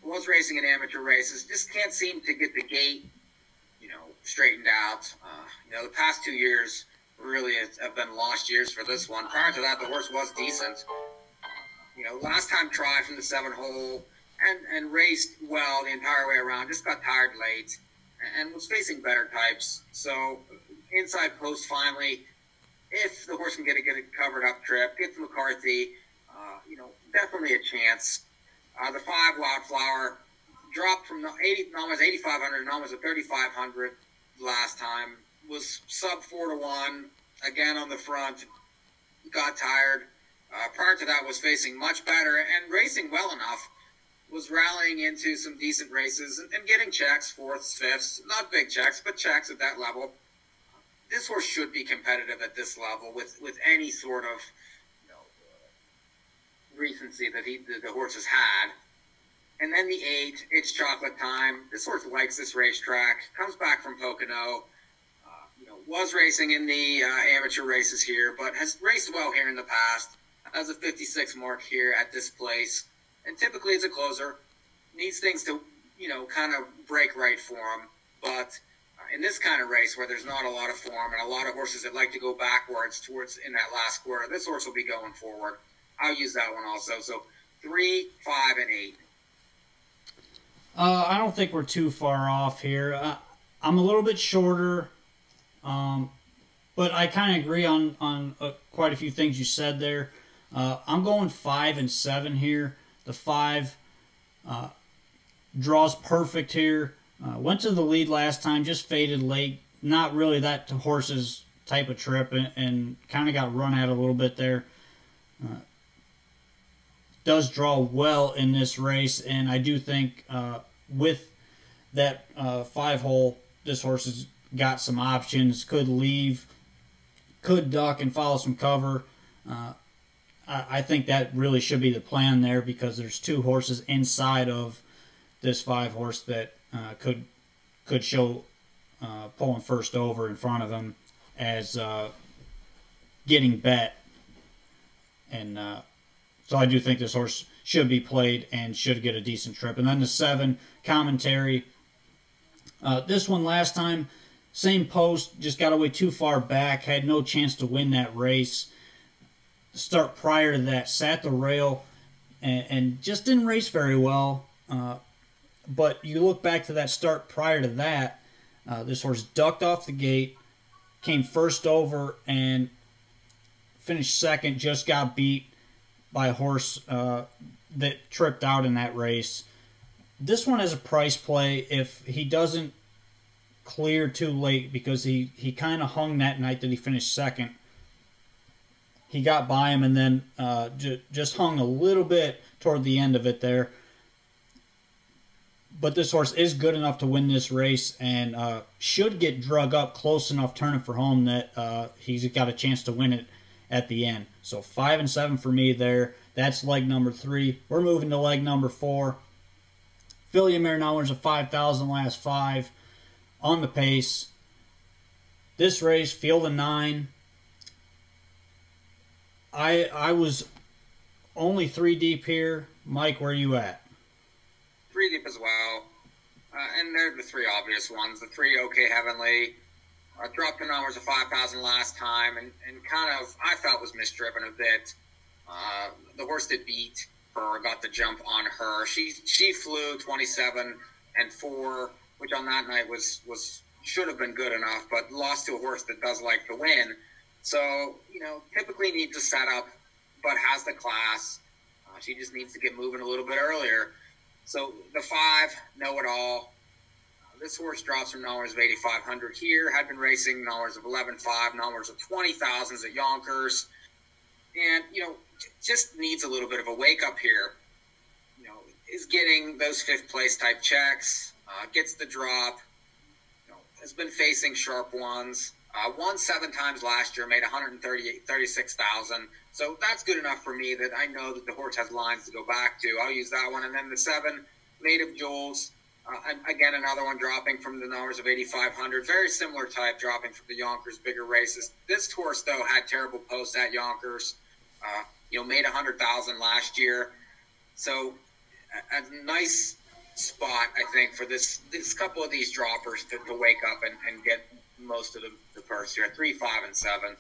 Was racing in amateur races. Just can't seem to get the gate, straightened out. The past 2 years really have been lost years for this one. Prior to that, the horse was decent. Last time tried from the 7-hole and raced well the entire way around. Just got tired late and was facing better types. So inside post finally, if the horse can get a covered up trip, get to McCarthy, definitely a chance. The 5 Wildflower dropped from almost 8,500 and almost 3,500 last time. Was sub 4-1 again on the front. Got tired. Prior to that, was facing much better and racing well enough. Was rallying into some decent races and getting checks, 4th, 5th. Not big checks, but checks at that level. This horse should be competitive at this level with any sort of recency that the horse has had. And then the 8, It's Chocolate Time. This horse likes this racetrack. Comes back from Pocono. Was racing in the amateur races here, but has raced well here in the past. Has a 56 mark here at this place. And typically it's a closer. Needs things to, kind of break right for him. But in this kind of race where there's not a lot of form and a lot of horses that like to go backwards towards in that last quarter, this horse will be going forward. I'll use that one also. So 3, 5, and 8. I don't think we're too far off here. I'm a little bit shorter, but I kind of agree on quite a few things you said there. I'm going 5 and 7 here. The 5 draws perfect here. Went to the lead last time, just faded late. Not really that horse's type of trip, and kind of got run at a little bit there. Does draw well in this race, and I do think with that 5-hole, this horse has got some options. Could leave, could duck and follow some cover. I think that really should be the plan there, because there's 2 horses inside of this 5-horse that could show pulling first over in front of him as getting bet. And so I do think this horse should be played and should get a decent trip. And then the 7, Commentary. This one last time, same post, just got away too far back, had no chance to win that race. Start prior to that, sat the rail and just didn't race very well. But you look back to that start prior to that, this horse ducked off the gate, came first over, and finished second, just got beat by a horse that tripped out in that race. this one has a price play if he doesn't clear too late, because he kind of hung that night that he finished second. He got by him and then just hung a little bit toward the end of it there. But this horse is good enough to win this race and should get drug up close enough turning for home that he's got a chance to win it at the end. So 5 and 7 for me there. That's leg number 3. We're moving to leg number 4. Filly Mare now wins a 5,000 last 5 on the pace. This race, field of 9. I was only 3 deep here. Mike, where are you at? 3 deep as well. And they're the 3 obvious ones. The 3 OK Heavenly. Dropped the numbers of 5,000 last time and kind of, I felt, was misdriven a bit. The horse that beat her got the jump on her. She flew 27 and 4, which on that night was should have been good enough, but lost to a horse that does like to win. So, typically needs a setup, but has the class. She just needs to get moving a little bit earlier. So the 5, Know It All. This horse drops from numbers of 8,500 here. Had been racing numbers of 11.5, numbers of 20,000s at Yonkers. And, just needs a little bit of a wake-up here. Is getting those 5th place type checks. Gets the drop. Has been facing sharp ones. Won 7 times last year, made 136,000. So that's good enough for me that I know that the horse has lines to go back to. I'll use that one. And then the 7, Maid of Jewels. Again, another one dropping from the numbers of 8,500. Very similar type, dropping from the Yonkers bigger races. This horse, though, had terrible posts at Yonkers. Made 100,000 last year. So a nice spot, I think, for this couple of these droppers to wake up and get most of the purse here. 3, 5, and 7.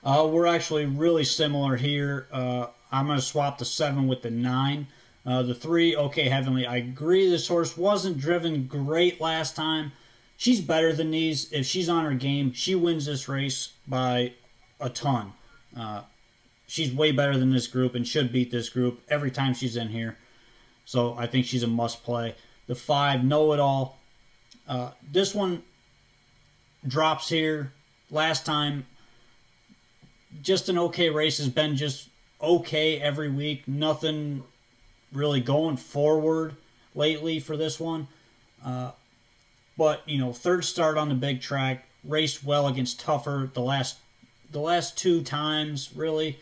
We're actually really similar here. I'm going to swap the 7 with the 9. The 3, OK Heavenly. I agree this horse wasn't driven great last time. She's better than these. If she's on her game, she wins this race by a ton. She's way better than this group and should beat this group every time she's in here. So I think she's a must play. The 5, Know It All. This one drops here. Last time, just an okay race. Has been just okay every week. Nothing really going forward lately for this one. But, 3rd start on the big track. Raced well against tougher the last 2 times, really.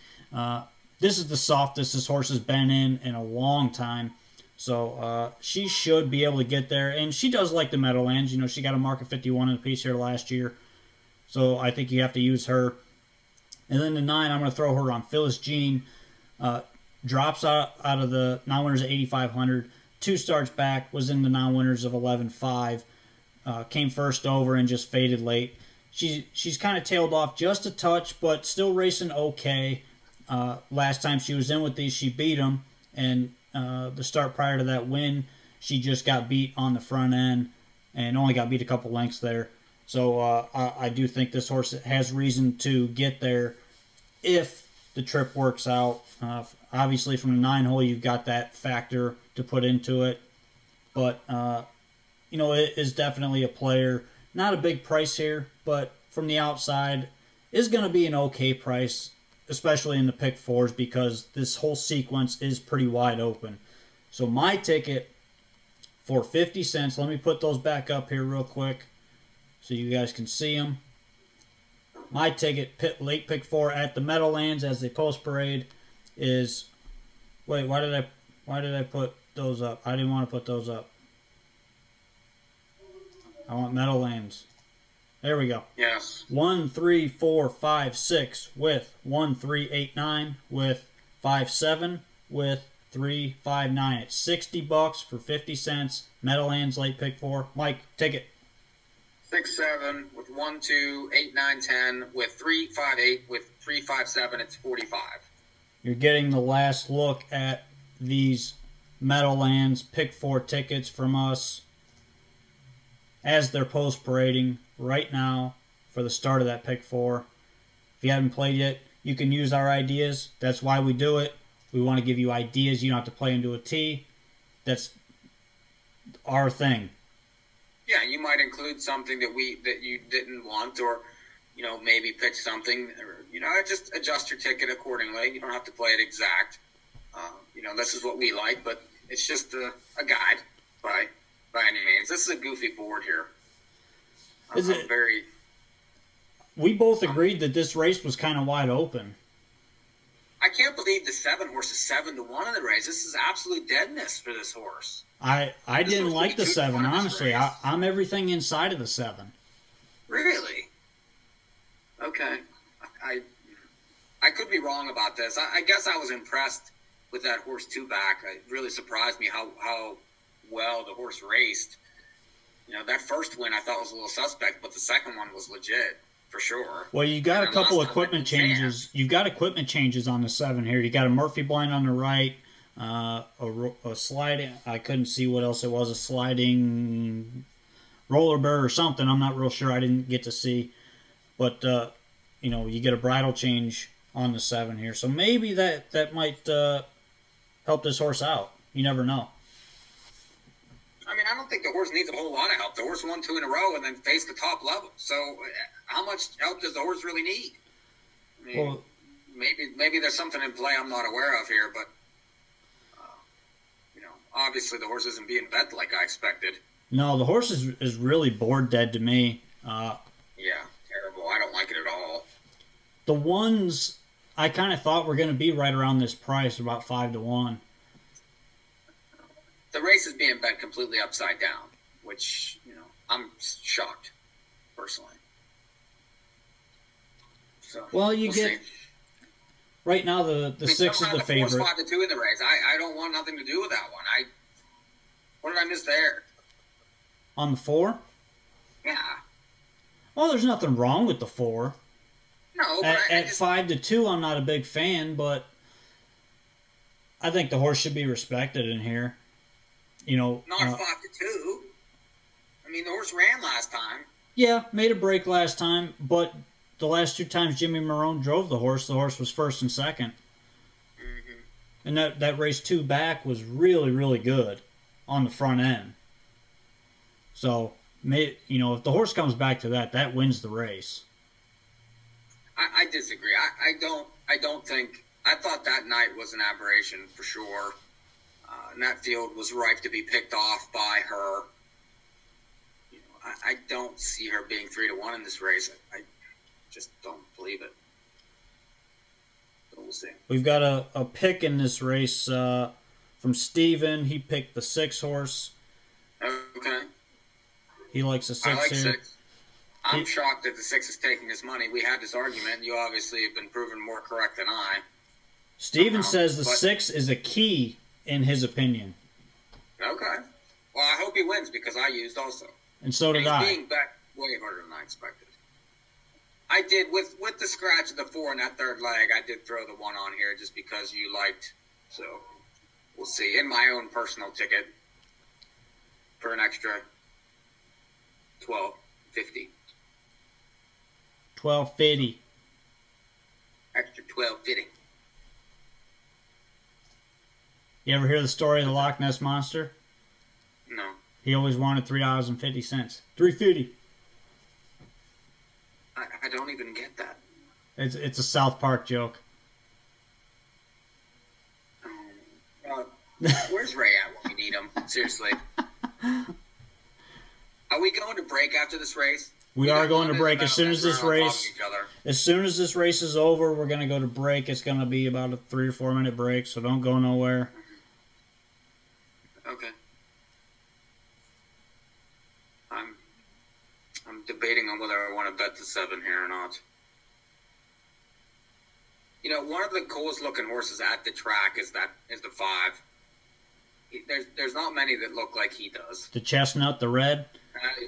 This is the softest this horse has been in a long time. So she should be able to get there. And she does like the Meadowlands. She got a mark of 51 in the piece here last year. So I think you have to use her. And then the 9, I'm going to throw her on Phyllis Jean. Drops out of the non-winners at 8,500. 2 starts back, was in the non-winners of 11.5. Came first over and just faded late. She's kind of tailed off just a touch, but still racing okay. Last time she was in with these, she beat them. And the start prior to that win, she just got beat on the front end and only got beat a couple lengths there. So I do think this horse has reason to get there if the trip works out. Obviously, from the 9 hole, you've got that factor to put into it. But, it is definitely a player. Not a big price here, but from the outside, is going to be an okay price, especially in the pick 4s, because this whole sequence is pretty wide open. So my ticket for 50 cents, let me put those back up here real quick so you guys can see them. My ticket, late pick 4 at the Meadowlands as they post parade is, wait, why did I put those up? I didn't want to put those up. I want Meadowlands. There we go. Yes. 1, 3, 4, 5, 6 with 1, 3, 8, 9 with 5, 7 with 3, 5, 9. It's $60 for 50 cents. Meadowlands late pick 4. Mike, ticket. 6, 7 with 1, 2, 8, 9, 10 with 3, 5, 8 with 3, 5, 7. It's 45. You're getting the last look at these Meadowlands pick 4 tickets from us as they're post parading right now for the start of that pick 4. If you haven't played yet, you can use our ideas. That's why we do it. We want to give you ideas. You don't have to play into a tee. That's our thing. Yeah, you might include something that you didn't want, or maybe pitch something, or just adjust your ticket accordingly. You don't have to play it exact. This is what we like, but it's just a guide by any means. This is a goofy board here. We both agreed that this race was kind of wide open. I can't believe the 7 horse is 7-1 in the race. This is absolute deadness for this horse. I didn't like the 7, honestly. I'm everything inside of the 7. Really? Okay. I could be wrong about this. I guess I was impressed with that horse 2-back. It really surprised me how well the horse raced. That first win I thought was a little suspect, but the second one was legit. For sure. Well, you got a couple equipment changes. You've got equipment changes on the 7 here. You got a Murphy blind on the right, a sliding. I couldn't see what else it was. A sliding roller bear or something. I'm not real sure. I didn't get to see, but you get a bridle change on the 7 here. So maybe that might help this horse out. You never know. I mean, I don't think the horse needs a whole lot of help. The horse won 2 in a row and then faced the top level. So, how much help does the horse really need? I mean, maybe there's something in play I'm not aware of here, but obviously the horse isn't being bet like I expected. No, the horse is really bored dead to me. Yeah, terrible. I don't like it at all. The ones I kind of thought were going to be right around this price, about 5-1. The race is being bet completely upside down, which, I'm shocked, personally. So, well, you get... See. Right now, the 6 is the favorite. 5-2 in the race. I don't want nothing to do with that one. What did I miss there? On the 4? Yeah. Well, there's nothing wrong with the 4. No, but at 5-2, I'm not a big fan, but I think the horse should be respected in here. Not 5-2. I mean, the horse ran last time. Yeah, made a break last time, but the last 2 times Jimmy Marone drove the horse was first and second. Mm-hmm. And that race 2-back was really, really good on the front end. So, if the horse comes back to that wins the race. I disagree. I don't think. I thought that night was an aberration for sure. And that field was ripe to be picked off by her. I don't see her being 3-1 in this race. I just don't believe it. So we'll see. We've got a pick in this race from Steven. He picked the 6 horse. Okay. He likes the 6 I like here. 6. I'm shocked that the 6 is taking his money. We had this argument, and you obviously have been proven more correct than I. Steven says the 6 is a key in his opinion. Okay. Well, I hope he wins because I used also. And so did I. He's being back way harder than I expected. I did, with the scratch of the 4 in that third leg, I did throw the 1 on here just because you liked. So, we'll see. In my own personal ticket for an extra $12.50. $12.50. Extra $12.50. You ever hear the story of the Loch Ness Monster? No. He always wanted $3.50. $3.50. I don't even get that. It's a South Park joke. Where's Ray at when we need him? Seriously. Are we going to break after this race? We are going to break as soon as this race. As soon as this race is over, we're going to go to break. It's going to be about a 3 or 4 minute break, so don't go nowhere. Okay. I'm debating on whether I want to bet the 7 here or not. One of the coolest looking horses at the track is the 5. There's not many that look like he does. The chestnut, the red.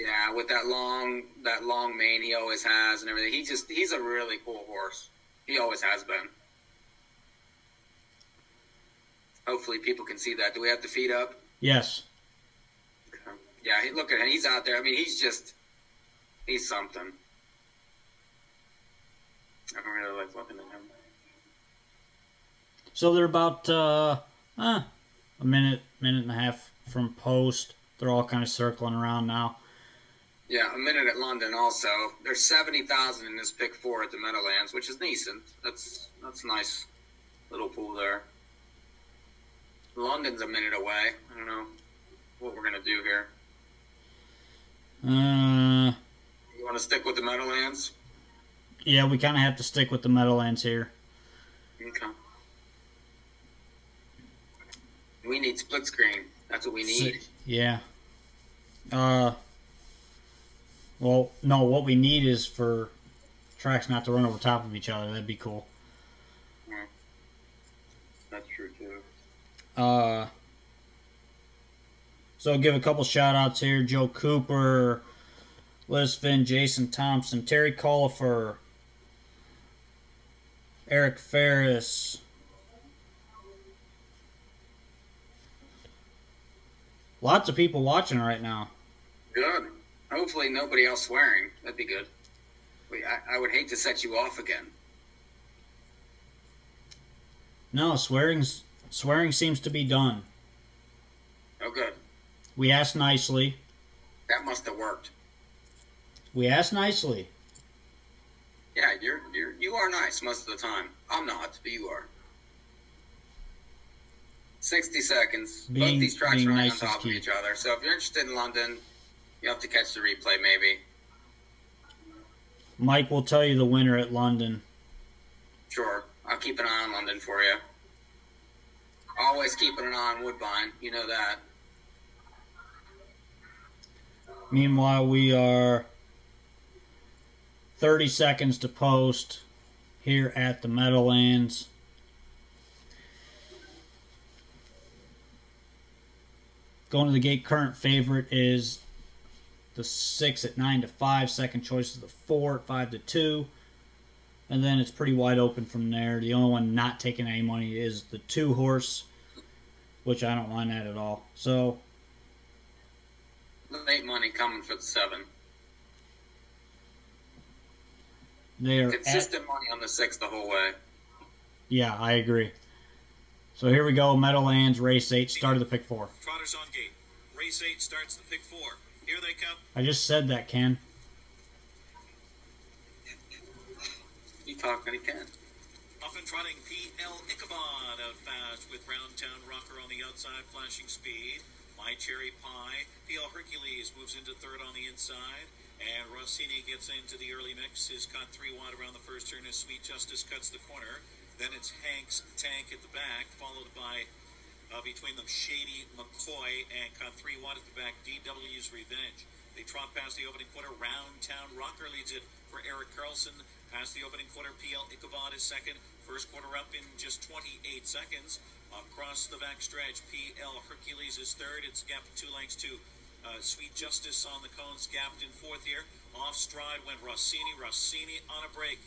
Yeah, with that long mane he always has and everything. He's a really cool horse. He always has been. Hopefully people can see that. Do we have the feet up? Yes. Yeah, look at him. He's out there. I mean, he's something. I don't really like looking at him. So they're about a minute and a half from post. They're all kind of circling around now. Yeah, a minute at London also. There's 70,000 in this pick 4 at the Meadowlands, which is decent. That's a nice little pool there. London's a minute away. I don't know what we're going to do here. You want to stick with the Meadowlands? Yeah, we kind of have to stick with the Meadowlands here. Okay. We need split screen. That's what we need. Yeah. Well, no, what we need is for tracks not to run over top of each other. That'd be cool. Yeah. That's true, too. So I'll give a couple shout-outs here. Joe Cooper, Liz Finn, Jason Thompson, Terry Collifer, Eric Ferris. Lots of people watching right now. Good. Hopefully nobody else swearing. That'd be good. I would hate to set you off again. No, swearing seems to be done. Oh, good. We asked nicely. That must have worked. We asked nicely. Yeah, you are nice most of the time. I'm not, but you are. 60 seconds. Both these tracks are running on top of each other. So if you're interested in London, you have to catch the replay maybe. Mike will tell you the winner at London. Sure. I'll keep an eye on London for you. Always keeping an eye on Woodbine. You know that. Meanwhile, we are 30 seconds to post here at the Meadowlands. Going to the gate, current favorite is the 6 at 9-5. Second choice is the 4 at 5-2. And then it's pretty wide open from there. The only one not taking any money is the 2 horse, which I don't mind that at all. So, late money coming for the 7. They are consistent money on the 6 the whole way. Yeah, I agree. So here we go, Meadowlands, race 8, start of the pick 4. Trotters on gate. Race 8 starts the pick 4. Here they come. I just said that, Ken. You talk and he can. Off and trotting, P.L. Ichabod out fast with Roundtown Rocker on the outside, flashing speed. My Cherry Pie. P.L. Hercules moves into third on the inside. And Rossini gets into the early mix. Is caught 3 wide around the first turn as Sweet Justice cuts the corner. Then it's Hank's Tank at the back, followed by, between them, Shady McCoy, and caught 3 wide at the back, DW's Revenge. They trot past the opening quarter. Roundtown Rocker leads it for Eric Carlson. Past the opening quarter, P.L. Ichabod is second. First quarter up in just 28 seconds. Across the back stretch, P.L. Hercules is third. It's gapped 2 lengths to Sweet Justice on the cones, gapped in fourth here. Off stride went Rossini. Rossini on a break.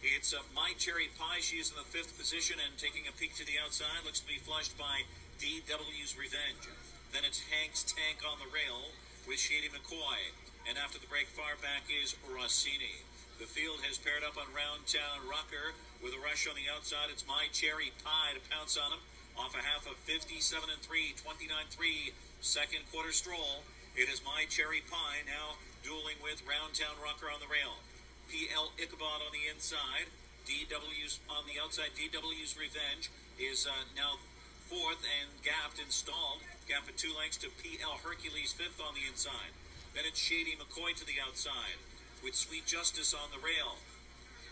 It's My Cherry Pie. She is in the 5th position and taking a peek to the outside. Looks to be flushed by DW's Revenge. Then it's Hank's Tank on the rail with Shady McCoy. And after the break, far back is Rossini. The field has paired up on Roundtown Rocker with a rush on the outside. It's My Cherry Pie to pounce on him. Off a half of 57-3, 29-3. Second quarter stroll. It is My Cherry Pie now dueling with Roundtown Rocker on the rail. P.L. Ichabod on the inside. DW's on the outside. DW's Revenge is now 4th and gapped and stalled. Gap at 2 lengths to P.L. Hercules 5th on the inside. Then it's Shady McCoy to the outside with Sweet Justice on the rail.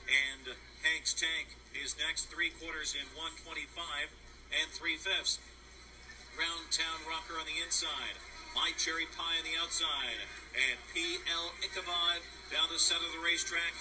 And Hank's Tank is next, 3 quarters in 125 and 3/5. Roundtown Rocker on the inside. My Cherry Pie on the outside. And P.L. Ichabod down the center of the racetrack.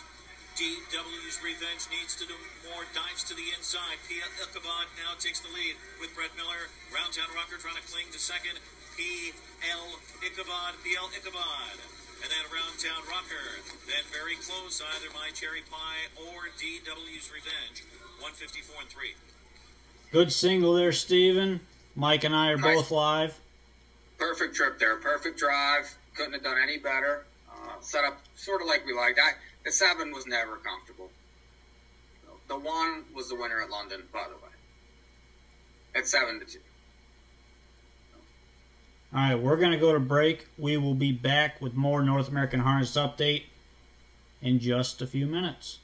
DW's Revenge needs to do more dives to the inside. P.L. Ichabod now takes the lead with Brett Miller. Roundtown Rocker trying to cling to second. P.L. Ichabod, P.L. Ichabod. And then Roundtown Rocker. Then very close, either My Cherry Pie or DW's Revenge. 154 and 3. Good single there, Steven. Mike and I are both live. Perfect trip there. Perfect drive. Couldn't have done any better. Set up sort of like we liked. The 7 was never comfortable. The 1 was the winner at London, by the way. At 7-2. All right, we're going to go to break. We will be back with more North American Harness Update in just a few minutes.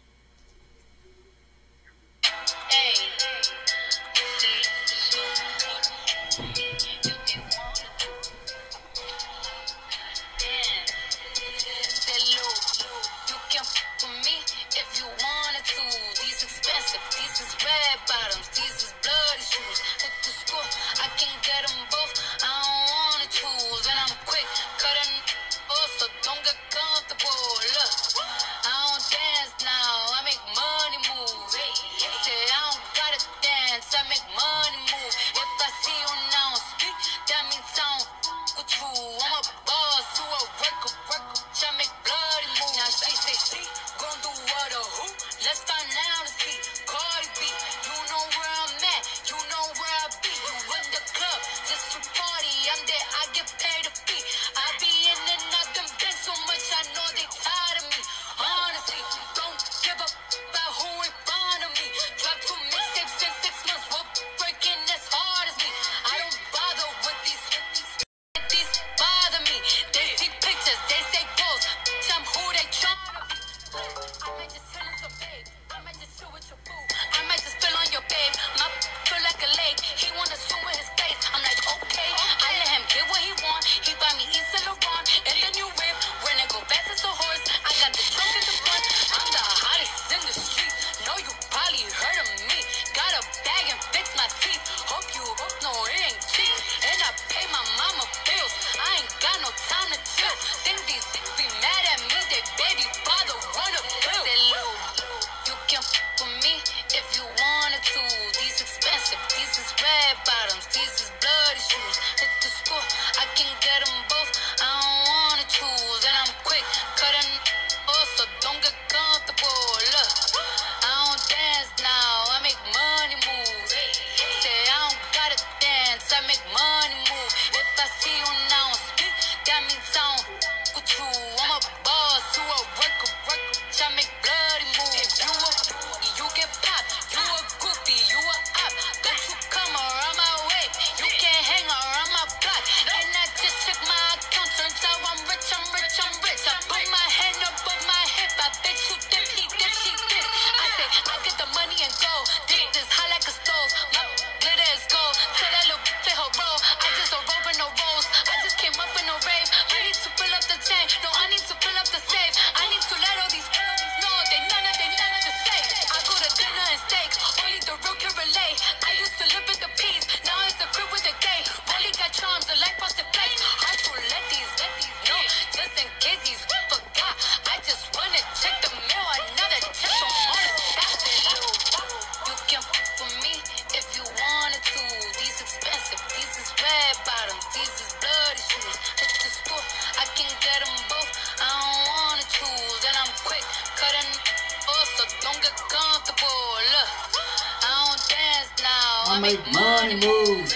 I make money move.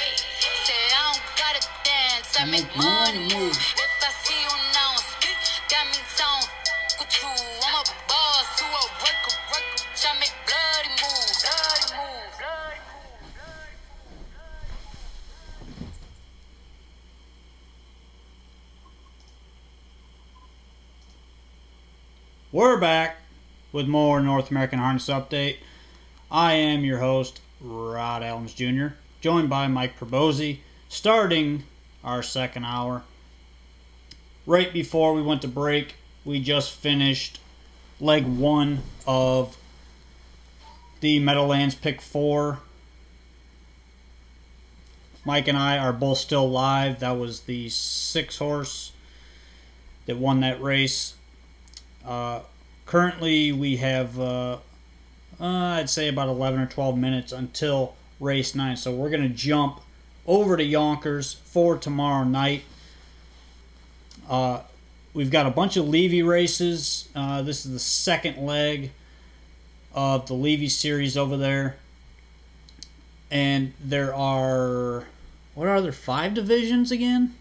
I make money move. If I see you now speak, that means I don't with you. I'm a boss who a worker. I make bloody moves. We're back with more North American Harness Update. I am your host, Rod Adams Jr., joined by Mike Probozzi, starting our second hour. Right before we went to break, we just finished leg 1 of the Meadowlands Pick 4. Mike and I are both still live. That was the 6 horse that won that race. Currently, we have, I'd say about 11 or 12 minutes until race 9. So we're going to jump over to Yonkers for tomorrow night. We've got a bunch of Levy races. This is the second leg of the Levy series over there. And there are, what are there, 5 divisions again?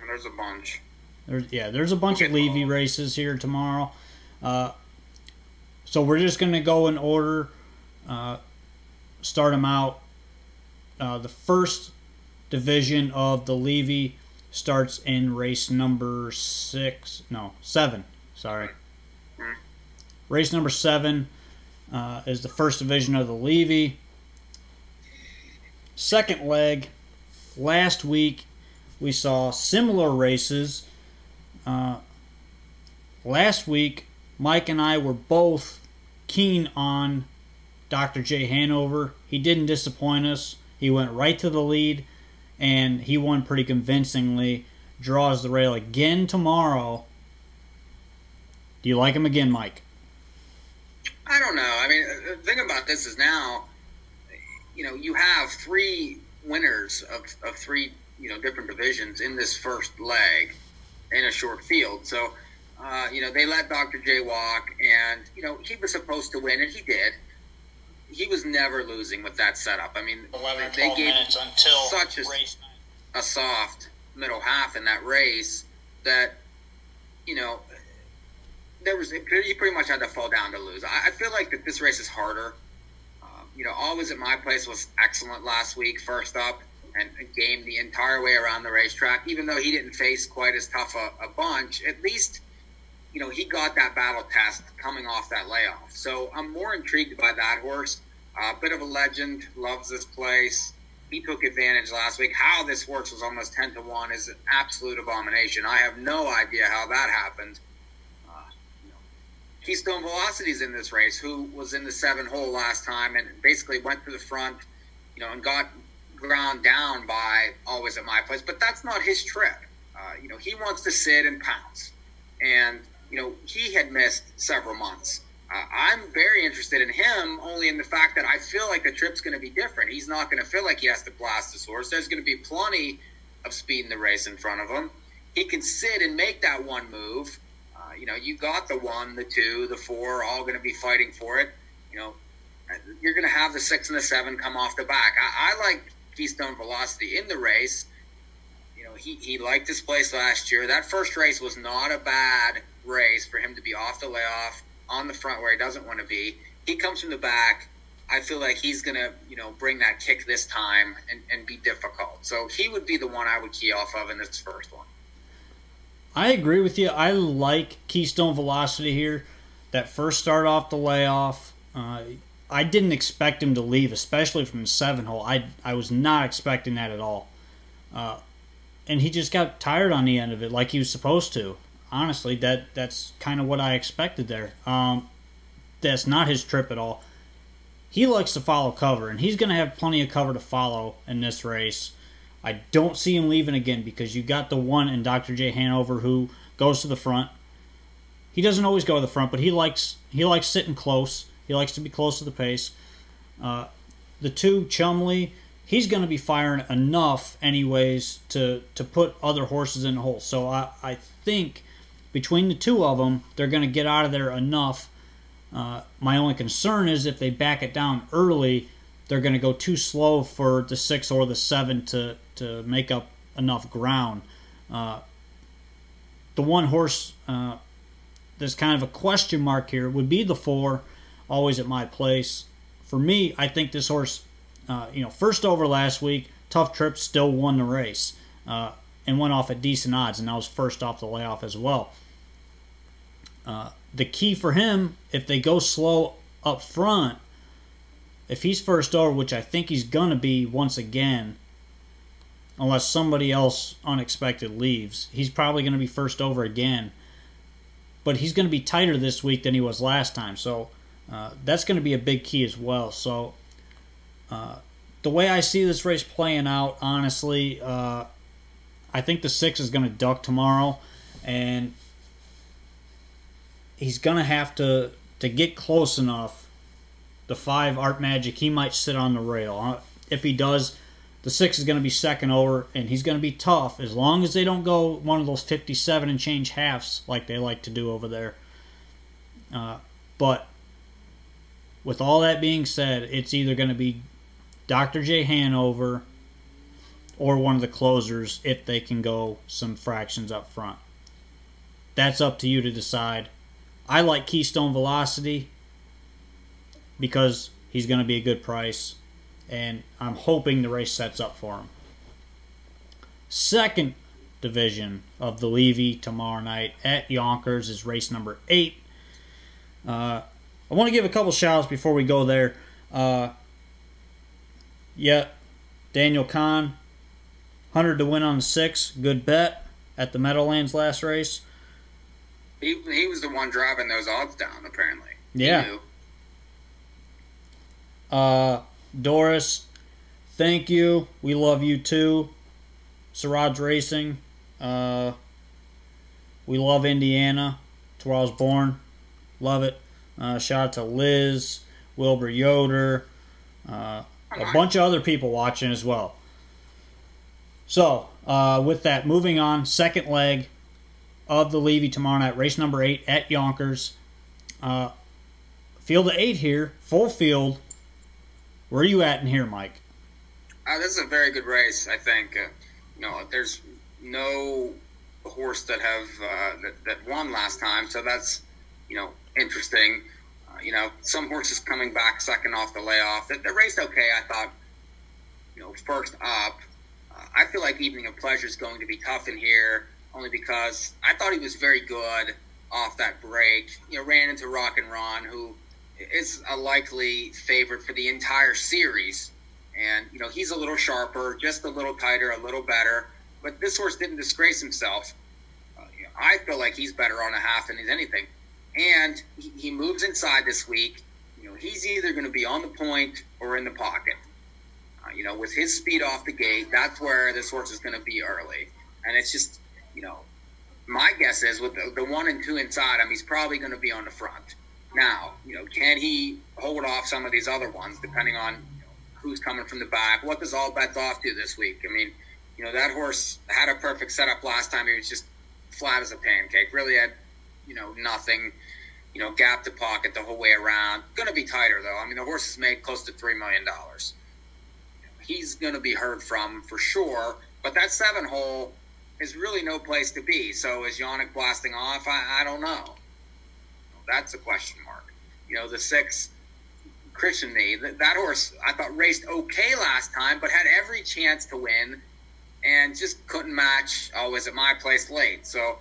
There's a bunch. There's a bunch of Levy races here tomorrow. So we're just going to go in order, start them out. The first division of the Levy starts in race number 7. Sorry. Race number 7 is the first division of the Levy. Second leg, last week we saw similar races. Last week, Mike and I were both keen on Dr. J. Hanover. He didn't disappoint us. He went right to the lead, and he won pretty convincingly. Draws the rail again tomorrow. Do you like him again, Mike? I don't know. I mean, the thing about this is now, you have 3 winners of 3, different divisions in this first leg in a short field. So, they let Dr. J walk, and, he was supposed to win, and he did. He was never losing with that setup. I mean, 11 or 12 they gave minutes until such race 9. a soft middle half in that race that, he pretty much had to fall down to lose. I feel like that this race is harder. Always at My Place was excellent last week, first up, and gamed the entire way around the racetrack. Even though he didn't face quite as tough a bunch, at least, he got that battle test coming off that layoff. So I'm more intrigued by that horse. A bit of a legend, loves this place. He took advantage last week. How this horse was almost 10-1 is an absolute abomination. I have no idea how that happened. Keystone Velocity's in this race, who was in the 7 hole last time and basically went to the front, and got ground down by Always at My Place. But that's not his trip. He wants to sit and pounce. And, he had missed several months. I'm very interested in him only in the fact that I feel like the trip's going to be different. He's not going to feel like he has to blast this horse. There's going to be plenty of speed in the race in front of him. He can sit and make that one move. You got the 1, the 2, the 4, all going to be fighting for it. You're going to have the 6 and the 7 come off the back. I like Keystone Velocity in the race. He liked his place last year. That first race was not a bad race for him to be off the layoff, on the front where he doesn't want to be. He comes from the back. I feel like he's going to, bring that kick this time and be difficult. So he would be the one I would key off of in this first one. I agree with you. I like Keystone Velocity here. That first start off the layoff, I didn't expect him to leave, especially from the 7 hole. I was not expecting that at all. And he just got tired on the end of it like he was supposed to. Honestly, that's kind of what I expected there. That's not his trip at all. He likes to follow cover, and he's going to have plenty of cover to follow in this race. I don't see him leaving again because you got the 1 in Dr. J. Hanover who goes to the front. He doesn't always go to the front, but he likes sitting close. He likes to be close to the pace. The 2, Chumley, he's going to be firing enough anyways to put other horses in the hole. So I think between the 2 of them, they're going to get out of there enough. My only concern is if they back it down early, they're going to go too slow for the 6 or the 7 to make up enough ground. The one horse that's kind of a question mark here would be the 4, Always at My Place. For me, I think this horse, first over last week, tough trip, still won the race and went off at decent odds, and that was first off the layoff as well. The key for him, if they go slow up front, if he's first over, which I think he's going to be once again, unless somebody else unexpected leaves, he's probably going to be first over again. But he's going to be tighter this week than he was last time, so that's going to be a big key as well. So the way I see this race playing out, honestly, I think the 6 is going to duck tomorrow, and he's going to have to get close enough. The 5, Art Magic, he might sit on the rail. If he does, the 6 is going to be second over, and he's going to be tough as long as they don't go one of those 57 and change halves like they like to do over there. But with all that being said, it's either going to be Dr. J. Hanover or one of the closers if they can go some fractions up front. That's up to you to decide. I like Keystone Velocity because he's going to be a good price, and I'm hoping the race sets up for him. Second division of the Levy tomorrow night at Yonkers is race number 8. I want to give a couple shout-outs before we go there. Daniel Kahn, 100 to win on the 6. Good bet at the Meadowlands last race. He was the one driving those odds down, apparently. Yeah. Doris, thank you. We love you too. Siraj Racing. We love Indiana. It's where I was born. Love it. Shout out to Liz, Wilbur Yoder, a bunch of other people watching as well. So, with that, moving on, second leg of the Levy tomorrow night, race number 8 at Yonkers. Field of 8 here, full field. Where are you at in here, Mike? This is a very good race, I think. There's no horse that have that won last time, so that's interesting. Some horses coming back second off the layoff. The race okay, I thought. First up, I feel like Evening of Pleasure is going to be tough in here, only because I thought he was very good off that break. Ran into Rock and Ron, who is a likely favorite for the entire series. And, he's a little sharper, just a little tighter, a little better. But this horse didn't disgrace himself. I feel like he's better on a half than he's anything. And he moves inside this week. He's either going to be on the point or in the pocket. With his speed off the gate, that's where this horse is going to be early. And it's just, my guess is with the 1 and 2 inside him, he's probably going to be on the front. Now, can he hold off some of these other ones, depending on who's coming from the back? What does All Bets Off do this week? I mean, that horse had a perfect setup last time. He was just flat as a pancake. Really had, nothing. Gap to pocket the whole way around. Going to be tighter, though. I mean, the horse has made close to $3 million. He's going to be heard from for sure. But that 7 hole is really no place to be. So is Yannick blasting off? I don't know. That's a question mark. The 6, Christian Me, that horse I thought raced okay last time, but had every chance to win and just couldn't match. Was at my place late. So,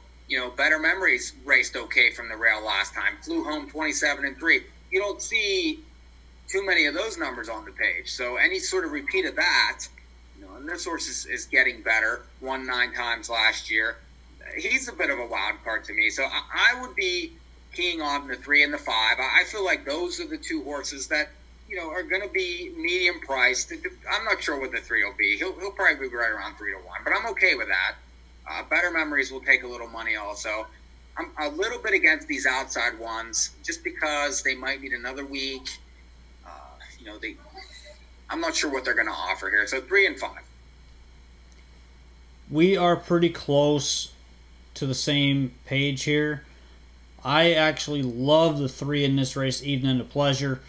Better Memories raced okay from the rail last time. Flew home 27 and 3. You don't see too many of those numbers on the page. So any sort of repeat of that, and this horse is getting better. Won 9 times last year. He's a bit of a wild card to me. So I would be keying on the 3 and the 5. I feel like those are the 2 horses that, are going to be medium priced. I'm not sure what the 3 will be. He'll probably be right around 3 to 1, but I'm okay with that. Better Memories will take a little money also. I'm a little bit against these outside ones just because they might need another week. I'm not sure what they're going to offer here. So 3 and 5. We are pretty close to the same page here. I actually love the 3 in this race, Evening of Pleasure.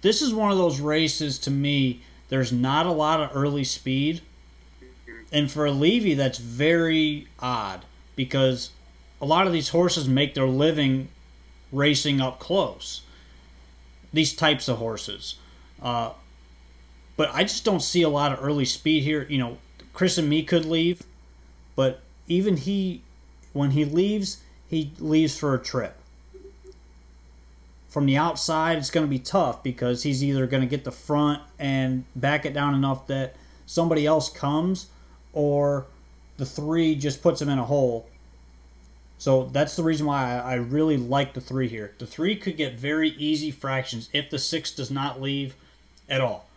This is one of those races, to me, there's not a lot of early speed. And for a Levy, that's very odd because a lot of these horses make their living racing up close. These types of horses. But I just don't see a lot of early speed here. Chris and Me could leave, but even when he leaves for a trip. From the outside, it's going to be tough because he's either going to get the front and back it down enough that somebody else comes, or the 3 just puts him in a hole. So that's the reason why I really like the 3 here. The 3 could get very easy fractions if the 6 does not leave at all.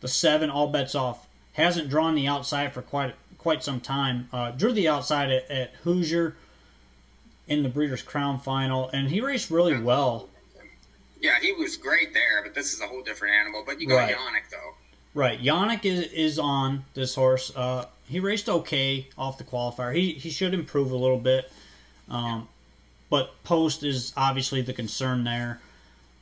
The 7, All Bets Off, hasn't drawn the outside for quite some time. Drew the outside at Hoosier in the Breeders' Crown Final, and he raced really well. Yeah, he was great there, but this is a whole different animal. But you got Yannick, though. Right, Yannick is on this horse. He raced okay off the qualifier. He should improve a little bit. But post is obviously the concern there.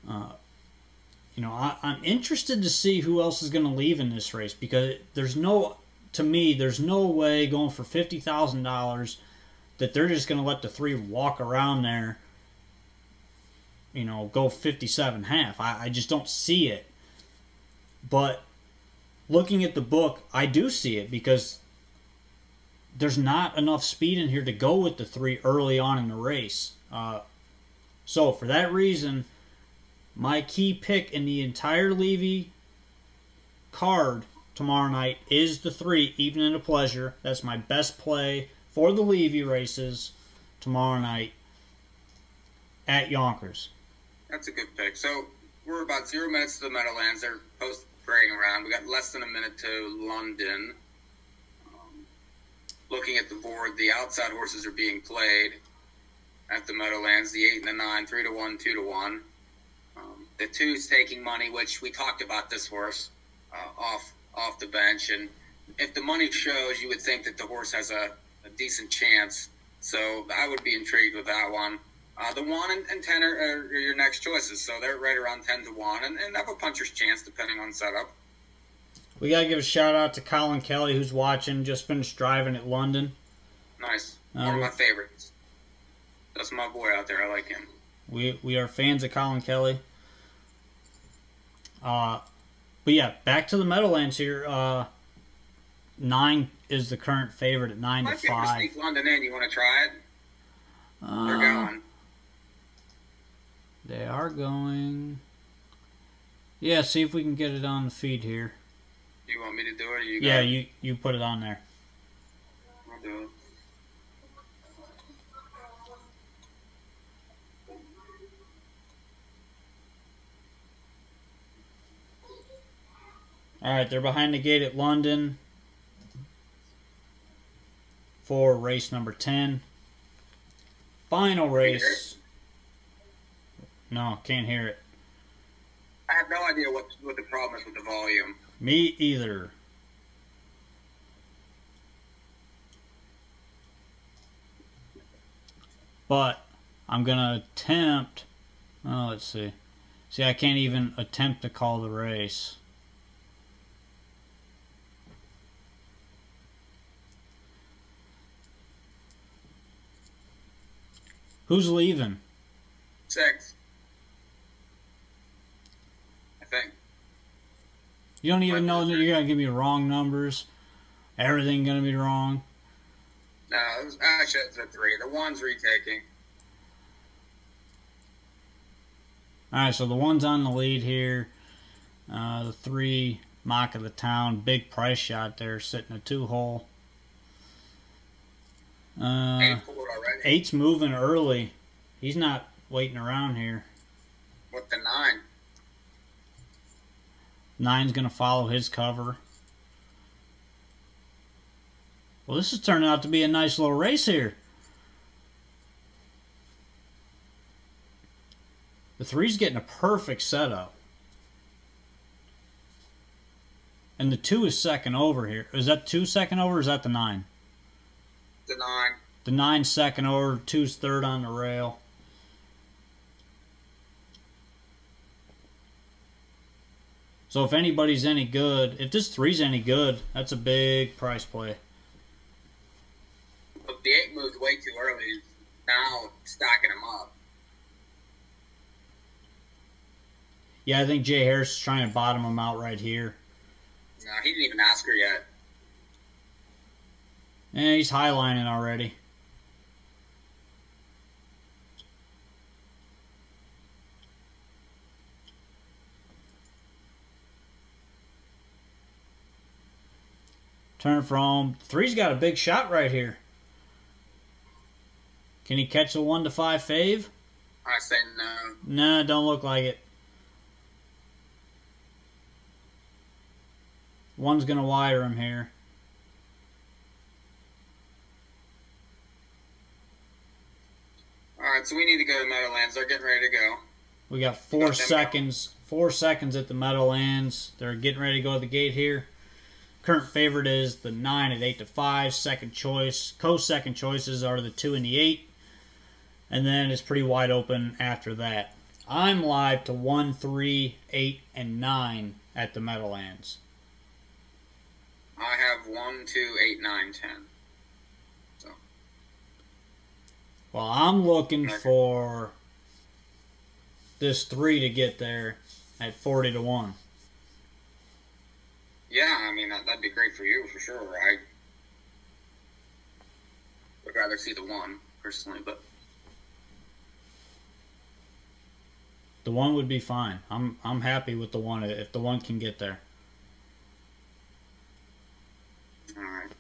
I'm interested to see who else is going to leave in this race because there's no way going for $50,000 that they're just going to let the 3 walk around there, go 57.5. I just don't see it. But looking at the book, I do see it because there's not enough speed in here to go with the 3 early on in the race. So for that reason, my key pick in the entire Levy card tomorrow night is the 3, Even in a Pleasure. That's my best play for the Levy races tomorrow night at Yonkers. That's a good pick. So we're about 0 minutes to the Meadowlands. They're post parading around. We got less than a minute to London. Looking at the board, the outside horses are being played at the Meadowlands. The 8 and the 9, 3 to 1, 2 to 1. The 2's taking money, which we talked about this horse off the bench. And if the money shows, you would think that the horse has a decent chance. So I would be intrigued with that one. The 1 and 10 are your next choices. So they're right around 10 to 1 and have a puncher's chance depending on setup. We got to give a shout out to Colin Kelly, who's watching, just finished driving at London. Nice. One of my favorites. That's my boy out there. I like him. We are fans of Colin Kelly. But yeah, back to the Meadowlands here. 9 is the current favorite at 9 to 5. Might sneak London in. You want to try it? They're going. They are going. Yeah, see if we can get it on the feed here. You want me to do it? Or you yeah, you put it on there. I'll do it. All right, they're behind the gate at London for race number 10. Final race. No, can't hear it. I have no idea what the problem is with the volume. Me either. But I'm going to attempt... Oh, let's see. See, I can't even attempt to call the race. Who's leaving? 6. I think. You don't even know that you're going to give me wrong numbers. Everything going to be wrong. No, actually it's a 3. The 1's retaking. Alright, so the 1's on the lead here. The 3, Mock of the Town. Big price shot there, sitting a 2-hole. 8 forward already. 8's moving early. He's not waiting around here. With the 9. 9's going to follow his cover. Well, this is turning out to be a nice little race here. The 3's getting a perfect setup. And the 2 is second over here. Is that 2 second over or is that the 9? The 9. The 9's second over, 2's third on the rail. So if anybody's any good, if this 3's any good, that's a big price play. But the 8 moved way too early. Now stacking them up. Yeah, I think Jay Harris is trying to bottom him out right here. No, he didn't even ask her yet. Yeah, he's highlining already. Turn from 3's got a big shot right here. Can he catch a 1 to 5 fave? I say no. Nah, don't look like it. 1's gonna wire him here. Alright, so we need to go to Meadowlands. They're getting ready to go. We got 4 seconds. 4 seconds at the Meadowlands. They're getting ready to go to the gate here. Current favorite is the 9 at 8 to 5. Second choice. Co-second choices are the 2 and the 8. And then it's pretty wide open after that. I'm live to 1, 3, 8, and 9 at the Meadowlands. I have 1, 2, 8, 9, 10. So. Well, I'm looking for this 3 to get there at 40 to 1. Yeah, I mean, that'd be great for you, for sure. would rather see the 1 personally, but The 1 would be fine. I'm happy with the 1 if the 1 can get there. all right.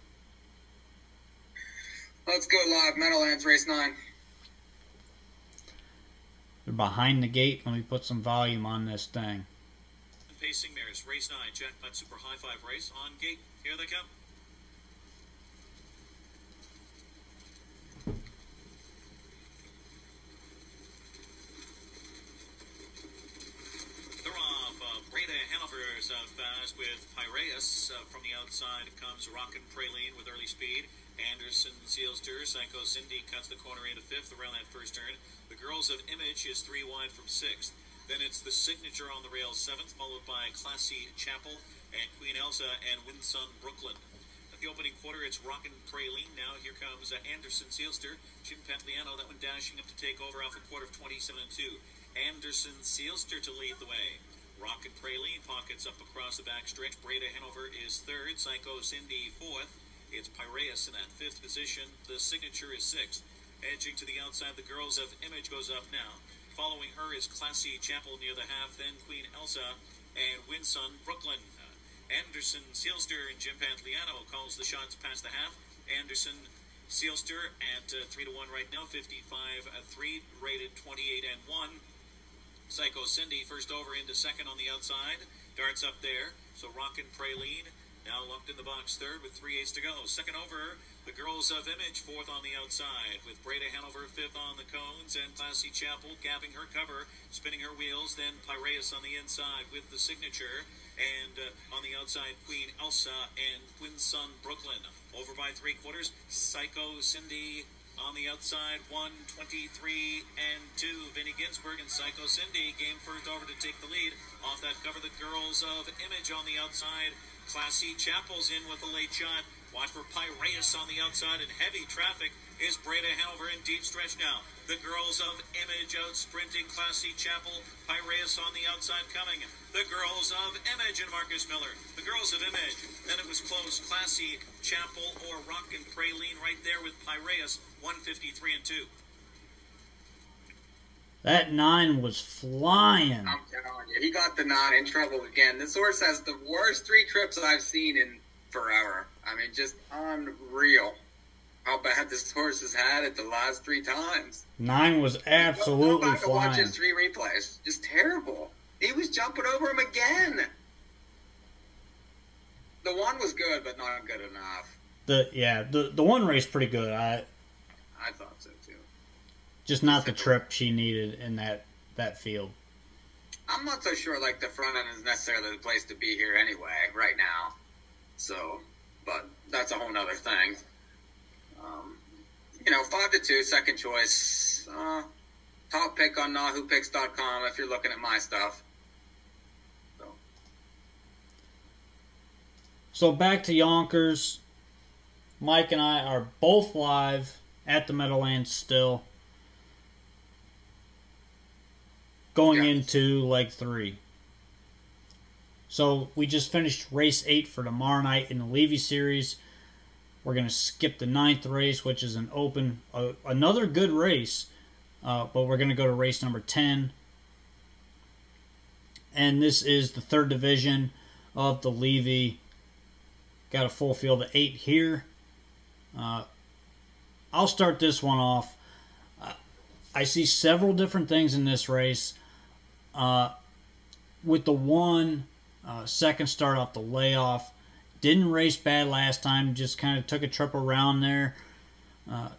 Let's go live. Meadowlands race 9. They're behind the gate. Let me put some volume on this thing. Pacing mares, race 9, Jackpot Super High 5 race on gate. Here they come. They're off. Breda Hanover's fast with Piraeus. From the outside comes Rockin' Praline with early speed. Anderson Sealster, Psycho Cindy cuts the corner into 5th around that first turn. The Girls of Image is 3 wide from 6th. Then it's the Signature on the rails 7th, followed by Classy Chapel and Queen Elsa and Winsun Brooklyn. At the opening quarter, it's Rockin' Praline. Now here comes Anderson Sealster. Jim Pantliano, that one dashing up to take over off a quarter of 27-2. Anderson Sealster to lead the way. Rockin' Praline pockets up across the backstretch. Breda Hanover is 3rd. Psycho Cindy 4th. It's Piraeus in that 5th position. The Signature is 6th. Edging to the outside, the Girls of Image goes up now. Following her is Classy Chapel near the half, then Queen Elsa and Winsun Brooklyn. Anderson Sealster and Jim Pantliano calls the shots past the half. Anderson Sealster at 3-1 right now, 55-3, rated 28-1. Psycho Cindy first over into 2nd on the outside. Darts up there, so Rockin' Praline now lumped in the box 3rd with 3/8 to go. 2nd over, the Girls of Image 4th on the outside with Breda Hanover 5th on the cones and Classy Chapel gapping her cover, spinning her wheels. Then Piraeus on the inside with the Signature, and on the outside Queen Elsa and Winsun Brooklyn. Over by 3/4, Psycho Cindy on the outside, 1:23-2. Vinnie Ginsburg and Psycho Cindy game first over to take the lead. Off that cover, the Girls of Image on the outside. Classy Chapel's in with a late shot. Watch for Piraeus on the outside, and heavy traffic is Breda Hanover in deep stretch now. The Girls of Image out sprinting Classy Chapel. Piraeus on the outside coming. The Girls of Image and Marcus Miller. The Girls of Image. Then it was close. Classy Chapel or Rockin' Praline right there with Piraeus. 1:53-2. That 9 was flying. I'm telling you, he got the 9 in trouble again. This horse has the worst 3 trips I've seen in forever. I mean, just unreal how bad this horse has had it the last 3 times. 9 was absolutely go back and watch flying. his 3 replays. Just terrible. He was jumping over him again. The 1 was good, but not good enough. The 1 race pretty good. I thought so too. Just not the trip she needed in that field. I'm not so sure like the front end is necessarily the place to be here anyway, right now. So, but that's a whole nother thing. 5-2, second choice. Top pick on NAHUpicks.com if you're looking at my stuff. So back to Yonkers. Mike and I are both live at the Meadowlands still. Going into leg 3. So we just finished race 8 for tomorrow night in the Levy Series. We're going to skip the 9th race, which is an open, another good race. But we're going to go to race number 10. And this is the 3rd division of the Levy. Got a full field of 8 here. I'll start this one off. I see several different things in this race. With the 1 second start off the layoff, didn't race bad last time, just kind of took a trip around there.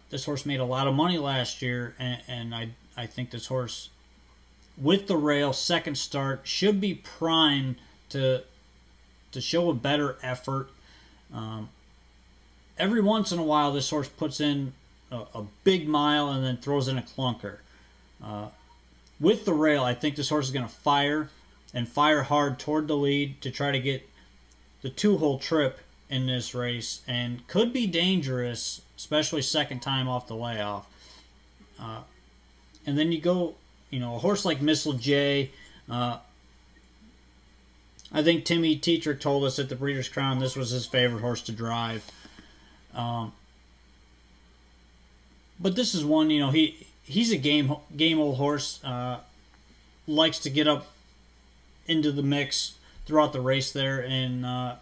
This horse made a lot of money last year, and I think this horse, with the rail, second start, should be primed to show a better effort. Every once in a while, this horse puts in a big mile and then throws in a clunker. With the rail, I think this horse is going to fire and fire hard toward the lead to try to get the 2-hole trip in this race, and could be dangerous, especially second time off the layoff. And then you go, a horse like Missile J. I think Timmy Tetrick told us at the Breeders' Crown this was his favorite horse to drive. But this is one, he's a game old horse. Likes to get up into the mix throughout the race there, and I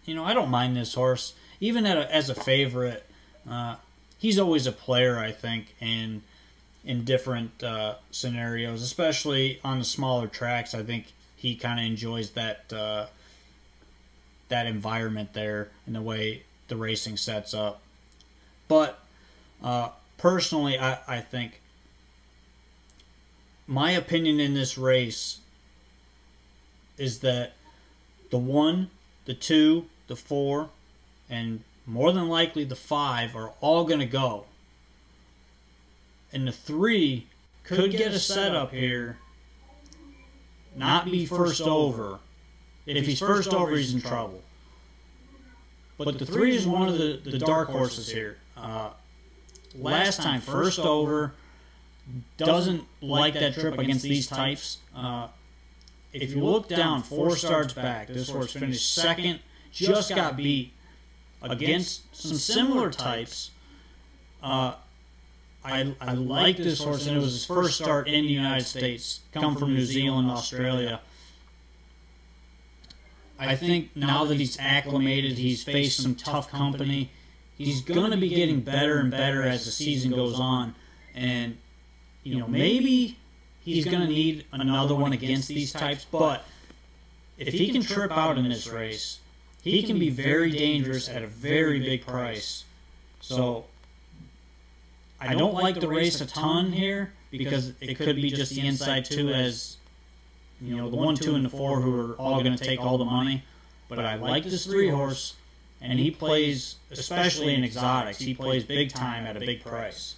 don't mind this horse even as a favorite. He's always a player, I think, in different scenarios, especially on the smaller tracks. I think he kind of enjoys that environment there and the way the racing sets up. But personally, I think my opinion in this race is that the 1, the 2, the 4, and more than likely the 5 are all going to go. And the 3 could get a setup here, not be first over. If he's first over, he's in trouble. But the 3 is one of the dark horses here. Last time, first over, doesn't like that trip against these types. If you look down 4 starts back, this horse finished second, just got beat against some similar types. I like this horse, and it was his first start in the United States, come from New Zealand, Australia. I think now that he's acclimated, he's faced some tough company, he's going to be getting better and better as the season goes on. And, maybe he's going to need another one against these types, but if he can trip out in this race, he can be very dangerous at a very big price. So I don't like the race a ton here because it could be just the inside 2 as, the 1, 2, and the 4 who are all going to take all the money. But I like this 3 horse, and he plays, especially in exotics, he plays big time at a big price.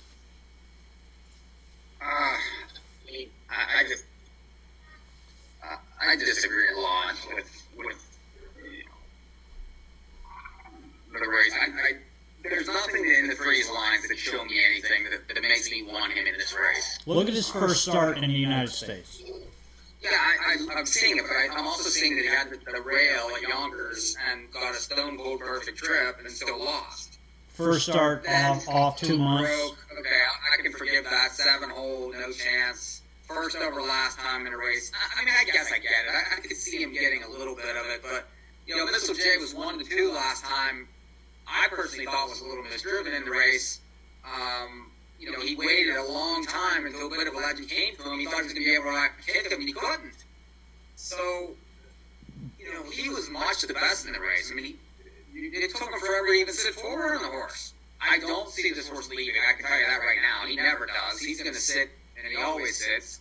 I disagree a lot with the race. There's nothing in the 3's lines that show me anything that makes me want him in this race. Look at his first start in the United States. Yeah, I'm seeing it, but I'm also seeing that he had the rail at Yonkers and got a stone cold perfect trip and still lost. First start off 2 months. Okay, I can forgive that. 7-hole, no chance. First over last time in a race. I mean, I guess I get it. I could see him getting a little bit of it, but Missile J was 1-2 last time. I personally thought was a little misdriven in the race. He waited a long time until a bit of a legend came to him. He thought he was going to be able to kick him, and he couldn't. So, he was much the best in the race. I mean, it took him forever to even sit forward on the horse. I don't see this horse leaving. I can tell you that right now. He never does. He's going to sit, and he always sits.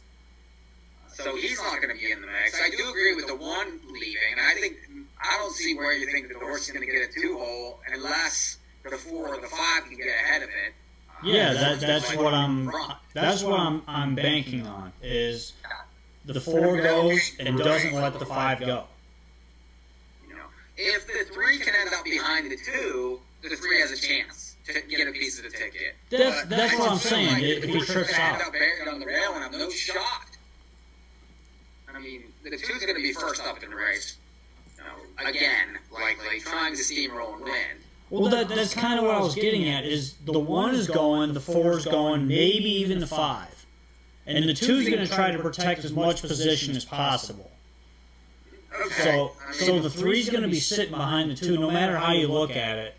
So he's not going to be in the mix. I do agree with the 1 leaving, and I don't see where you think that the horse is going to get a 2-hole unless the 4 or the 5 can get ahead of it. Yeah, that's what I'm banking on, is the 4 goes and doesn't let the 5 go. If the 3 can end up behind the 2, the 3 has a chance to get a piece of the ticket. That's what I'm saying. Like if he trips out, end up buried on the rail, and I'm no shot. I mean, the 2's going to be first up in the race. Again, likely trying to steamroll and win. Well, that's kind of what I was getting at, is the 1 is going, the 4 is going, maybe even the 5. And the 2 is going to try to protect as much position as possible. Okay. So the 3 is going to be sitting behind the 2 no matter how you look at it.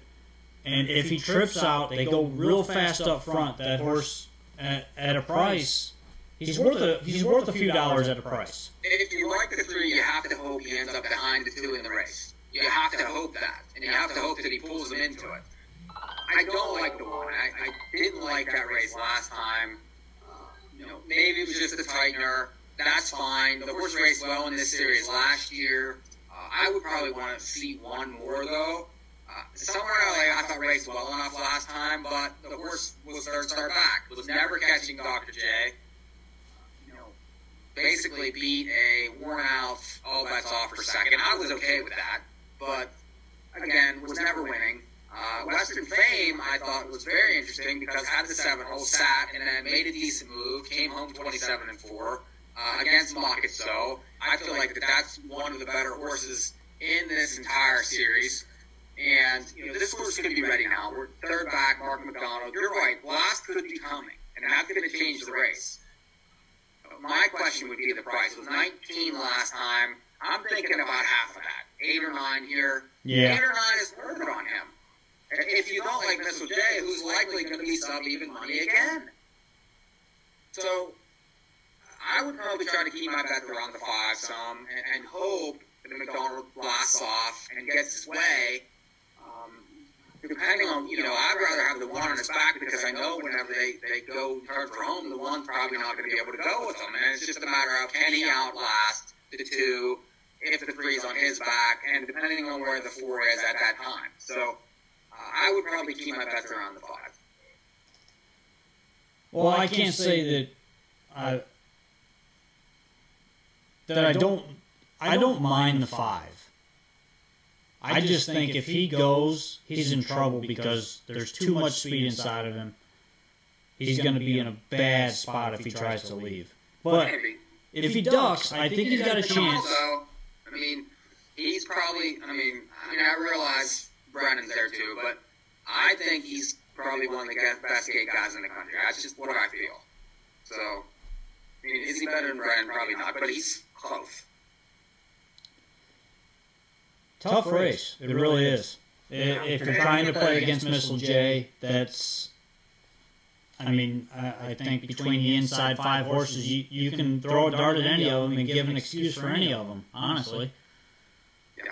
And if he trips out, they go real fast up front. That horse, at a price, he's worth a few dollars at a price. If you like the 3, you have to hope he ends up behind the 2 in the race. You have to hope that, and you have to hope that he pulls them into it. I don't like the 1. I didn't like that race last time. Maybe it was just a tightener. That's fine. The horse raced well in this series last year. I would probably want to see 1 more, though. Somewhere I thought raced well enough last time, but the horse was third start back. Was never catching Dr. J. Basically beat a worn-out all bets off for second. I was okay with that. But, again, was never winning. Western Fame, I thought, was very interesting because had the 7-hole, sat, and then made a decent move, came home 27-4 against Mock It So. I feel like that's one of the better horses in this entire series. And, this horse is going to be ready now. We're third back, Mark McDonald. You're right. Last could be coming, and that's going to change the race. My question would be the price. It was 19 last time. I'm thinking about half of that. 8 or 9 here. Yeah. 8 or 9 is worth it on him. If you don't like Missile J, who's likely going to be sub-even money again. So, I would probably try to keep my bets around the 5 some and hope that McDonald blasts off and gets his way. Depending on, I'd rather have the 1 on his back because I know whenever they go turn for home, the 1's probably not going to be able to go with him. And it's just a matter of can he outlast the 2 if the 3's on his back, and depending on where the 4 is at that time. So I would probably keep my bets around the 5. Well, I can't say that I don't mind the 5. I just think if he goes, he's in trouble because there's too much speed inside of him. He's going to be in a bad spot if he tries to leave. But if he ducks, I think he's got a chance. He's probably, I realize Brennan's there too, but I think he's probably one of the best gate guys in the country. That's just what I feel. So, is he better than Brennan? Probably not, but he's close. Tough race. It really is. If you're trying to play against Missile J, that's... I think between the inside 5 horses, you can throw a dart at any of them and give an excuse for any of them, honestly. Yeah.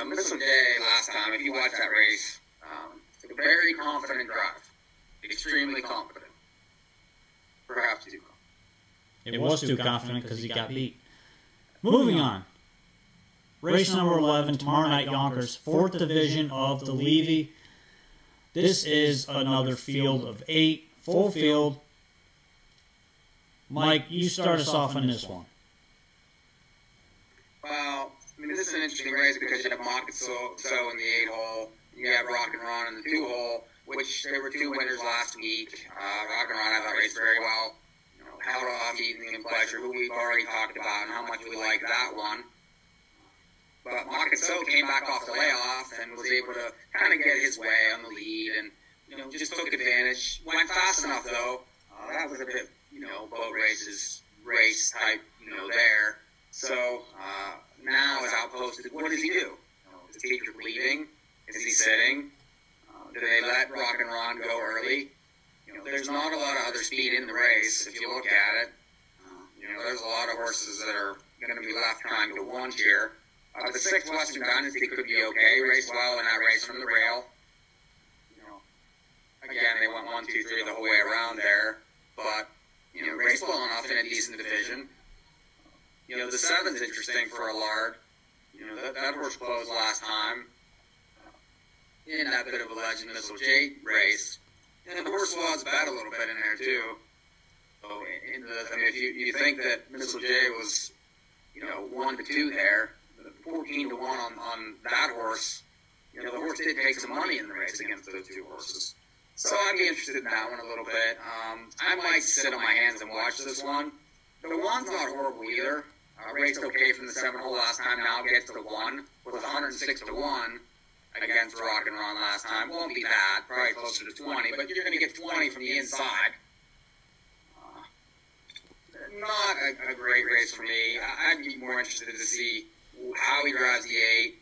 Missile J last time, if you watch that race, a very confident drive. Extremely confident. Perhaps too confident. It was too confident because he got beat. Moving on. Race number 11, tomorrow night, Yonkers, 4th division of the Levy. This is another field of 8, full field. Mike, you start us off on this one. Well, this is an interesting race because you have Mock So in the 8-hole, you have Rock and Ron in the 2-hole, which there were 2 winners last week. Rock and Ron had that race very well. Held off Evening and Pleasure, who we've already talked about and how much we like that one. But Mock came back off the layoff and was able to kind of get his way on the lead and, just took advantage. Went fast enough, though. That was a bit, boat race type, there. So now is outposted. What does he do? Is the teacher bleeding? Is he sitting? Do they let Rock and Ron go early? There's not a lot of other speed in the race if you look at it. There's a lot of horses that are going to be left trying to one here. The 6th Western Dynasty could be okay. Raced well in that race from the rail. Again, they went 1, 2, 3 the whole way around there. But, raced well enough in a decent division. The 7's interesting for a lard. That horse closed last time in that bit of a Legend Missile J race. And the horse was bet a little bit in there, too. So, if you think that Missile J was, 1 to 2 there, 14 to 1 on that horse, the horse did take some money in the race against those 2 horses. So I'd be interested in that one a little bit. I might sit on my hands and watch this one. The 1's not horrible either. Raced okay from the 7-hole last time, now gets to the 1. Was 106 to 1 against Rock and Ron last time. Won't be bad, probably closer to 20, but you're going to get 20 from the inside. Not a great race for me. I'd be more interested to see how he drives the 8,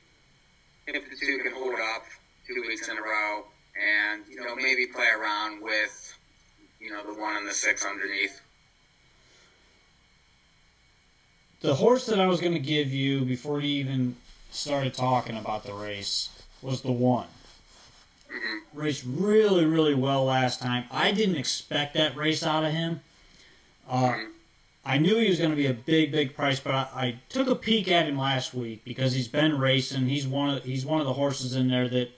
if the 2 can hold up 2 weeks in a row, and, maybe play around with, the 1 and the 6 underneath. The horse that I was going to give you before you even started talking about the race was the 1. Mm-hmm. Raced really, really well last time. I didn't expect that race out of him. I knew he was going to be a big, big price, but I took a peek at him last week because he's been racing. He's one of the horses in there that,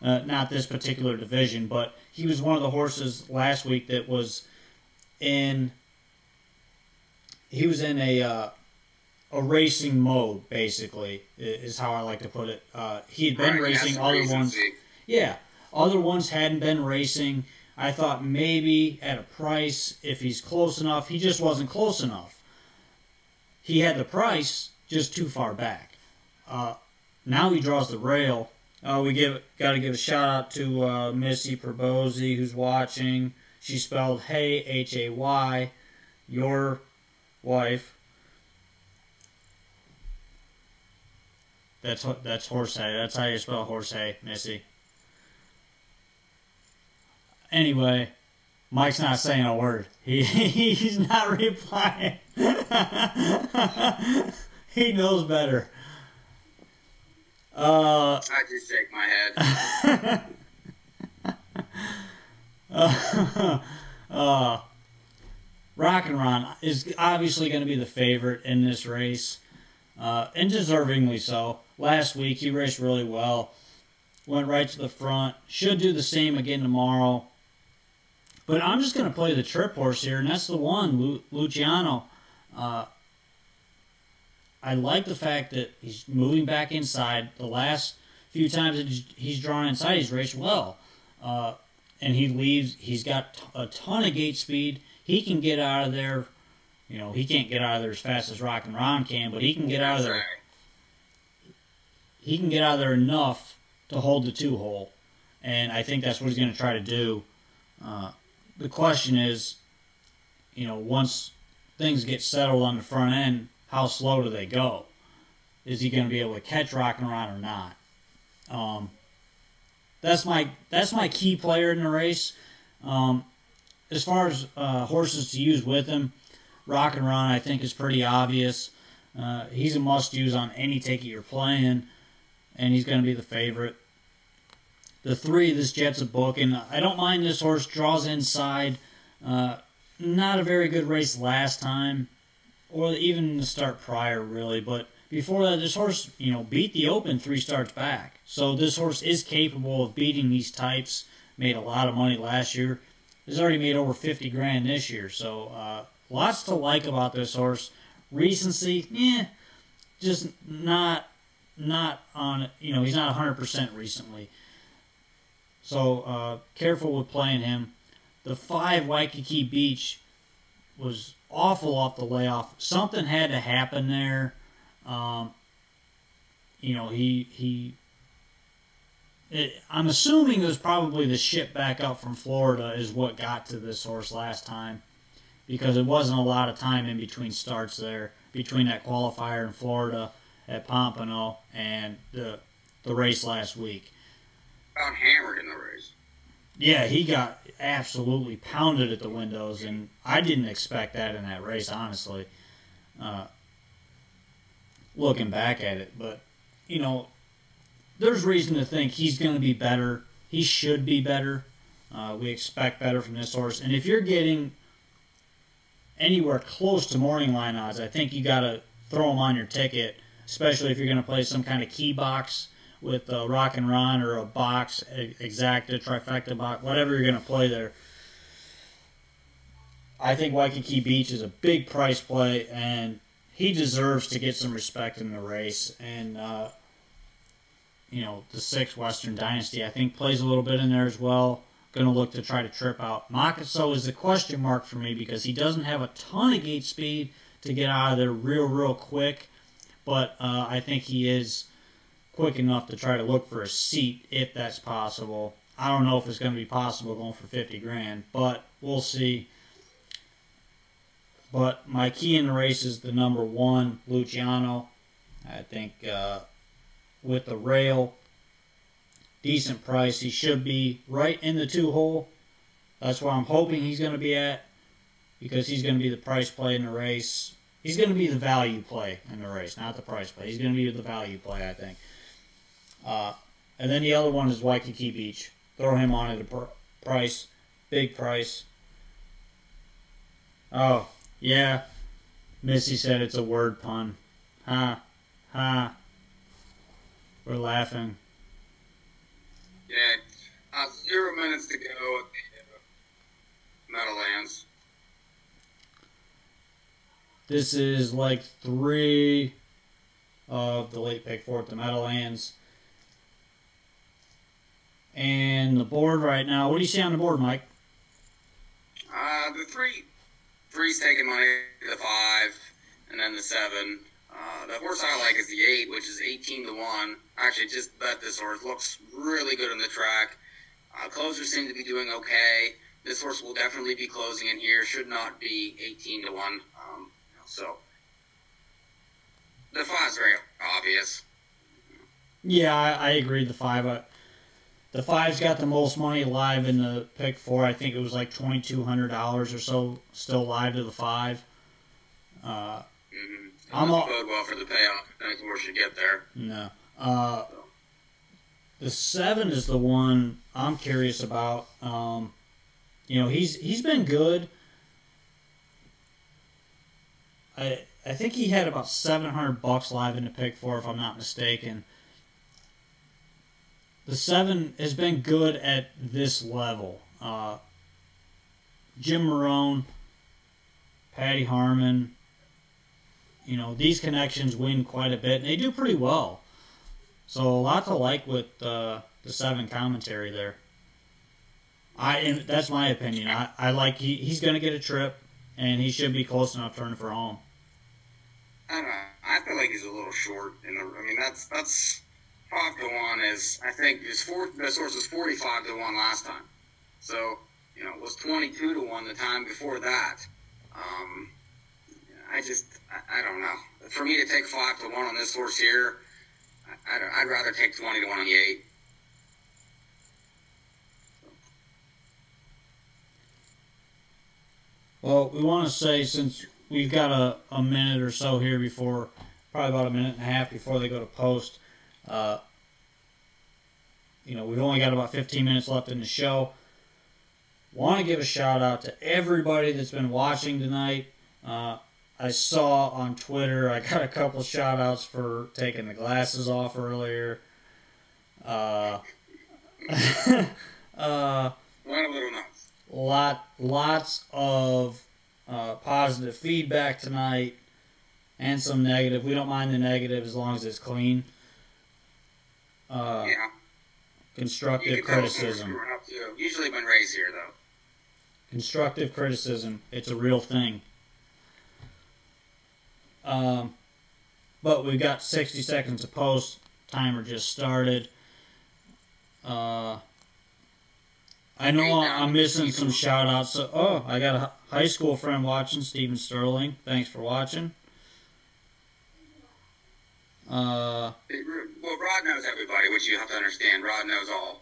not this particular division, but he was one of the horses last week that was in. He was in a racing mode, basically, is how I like to put it. He had been racing. Other ones, other ones hadn't been racing. I thought maybe at a price, if he's close enough, he just wasn't close enough. He had the price, just too far back. now he draws the rail. We got to give a shout out to Missy Perbosi, who's watching. She spelled Hay, Hay, your wife. That's horse hay. That's how you spell horse hay, Missy. Anyway, Mike's not saying a word. He's not replying. He knows better. I just shake my head. Rock and Ron is obviously going to be the favorite in this race, and deservingly so. Last week he raced really well, went right to the front. Should do the same again tomorrow. But I'm just going to play the trip horse here, and that's the one, Luciano. I like the fact that he's moving back inside. The last few times that he's drawn inside, he's raced well. And he leaves. He's got a ton of gate speed. He can get out of there. You know, he can't get out of there as fast as Rock and Ron can, but he can get out of there. He can get out of there enough to hold the 2-hole. And I think that's what he's going to try to do. The question is, you know, once things get settled on the front end, how slow do they go? Is he going to be able to catch Rock and Ron or not? That's my key player in the race. As far as horses to use with him, Rock and Ron I think is pretty obvious. He's a must-use on any ticket you're playing, and he's going to be the favorite. The 3, this Jet's a book, and I don't mind this horse. Draws inside. Not a very good race last time, or even the start prior, really. But before that, this horse, you know, beat the Open 3 starts back. So this horse is capable of beating these types. Made a lot of money last year. He's already made over 50 grand this year. So lots to like about this horse. Recency, just not on. You know, he's not 100% recently. So careful with playing him. The 5 Waikiki Beach was awful off the layoff. Something had to happen there. You know, I'm assuming it was probably the ship back up from Florida is what got to this horse last time, because it wasn't a lot of time in between starts there, between that qualifier in Florida at Pompano and the race last week. Found hammered in the race. Yeah, he got absolutely pounded at the windows, and I didn't expect that in that race, honestly. Looking back at it, but, you know, there's reason to think he's going to be better. He should be better. We expect better from this horse. And if you're getting anywhere close to morning line odds, I think you got to throw him on your ticket, especially if you're going to play some kind of key box with Rock and Ron or a box, exacta, trifecta box, whatever you're going to play there. I think Waikiki Beach is a big price play, and he deserves to get some respect in the race. And, you know, the 6 Western Dynasty, I think, plays a little bit in there as well. Going to look to try to trip out. Makaso is the question mark for me because he doesn't have a ton of gate speed to get out of there real quick. But I think he is quick enough to try to look for a seat if that's possible. I don't know if it's going to be possible going for 50 grand, but we'll see. But my key in the race is the number 1, Luciano. I think with the rail, decent price. He should be right in the 2-hole. That's where I'm hoping he's going to be at, because he's going to be the price play in the race. He's going to be the value play in the race, not the price play. He's going to be the value play, I think. And then the other one is Waikiki Beach. Throw him on at a price, big price. Oh, yeah. Missy said it's a word pun. Ha, ha. We're laughing. Yeah. 0 minutes to go at the Meadowlands. This is like 3 of the late pick 4 at the Meadowlands. And the board right now, what do you see on the board, Mike? The three's taking money, the 5, and then the 7. The horse I like is the 8, which is 18 to 1. I actually just bet this horse. Looks really good on the track. Closers seem to be doing okay. This horse will definitely be closing in here. Should not be 18 to 1. So the 5 is very obvious. Yeah, I agree. The 5. The 5's got the most money live in the pick 4. I think it was like $2,200 or so still live to the 5. I'm all bode well for the payoff. I think the horse should get there. No. The 7 is the one I'm curious about. He's been good. I think he had about $700 live in the pick 4, if I'm not mistaken. The 7 has been good at this level. Jim Marone, Patty Harmon. These connections win quite a bit, and they do pretty well. So a lot to like with the 7 commentary there. And that's my opinion. I like he's going to get a trip, and he should be close enough turning for home. I don't know. I feel like he's a little short. That's 5 to 1 is. I think this horse was 45 to 1 last time. So it was 22 to 1 the time before that. I don't know. For me to take 5 to 1 on this horse here, I'd rather take 20 to 1 on the 8. Well, we want to say, since we've got a minute or so here before, probably about a minute and a half before they go to post, we've only got about 15 minutes left in the show. Want to give a shout out to everybody that's been watching tonight. I saw on Twitter, I got a couple shout outs for taking the glasses off earlier. Went a little nuts. Lots of positive feedback tonight, and some negative. We don't mind the negative as long as it's clean. Yeah. Constructive criticism. Usually been raised here, though. Constructive criticism. It's a real thing. But we've got 60 seconds to post. Timer just started. I know I'm missing some shout outs. So, I got a high school friend watching, Stephen Sterling. Thanks for watching. Well, Rod knows everybody, which you have to understand. Rod knows all.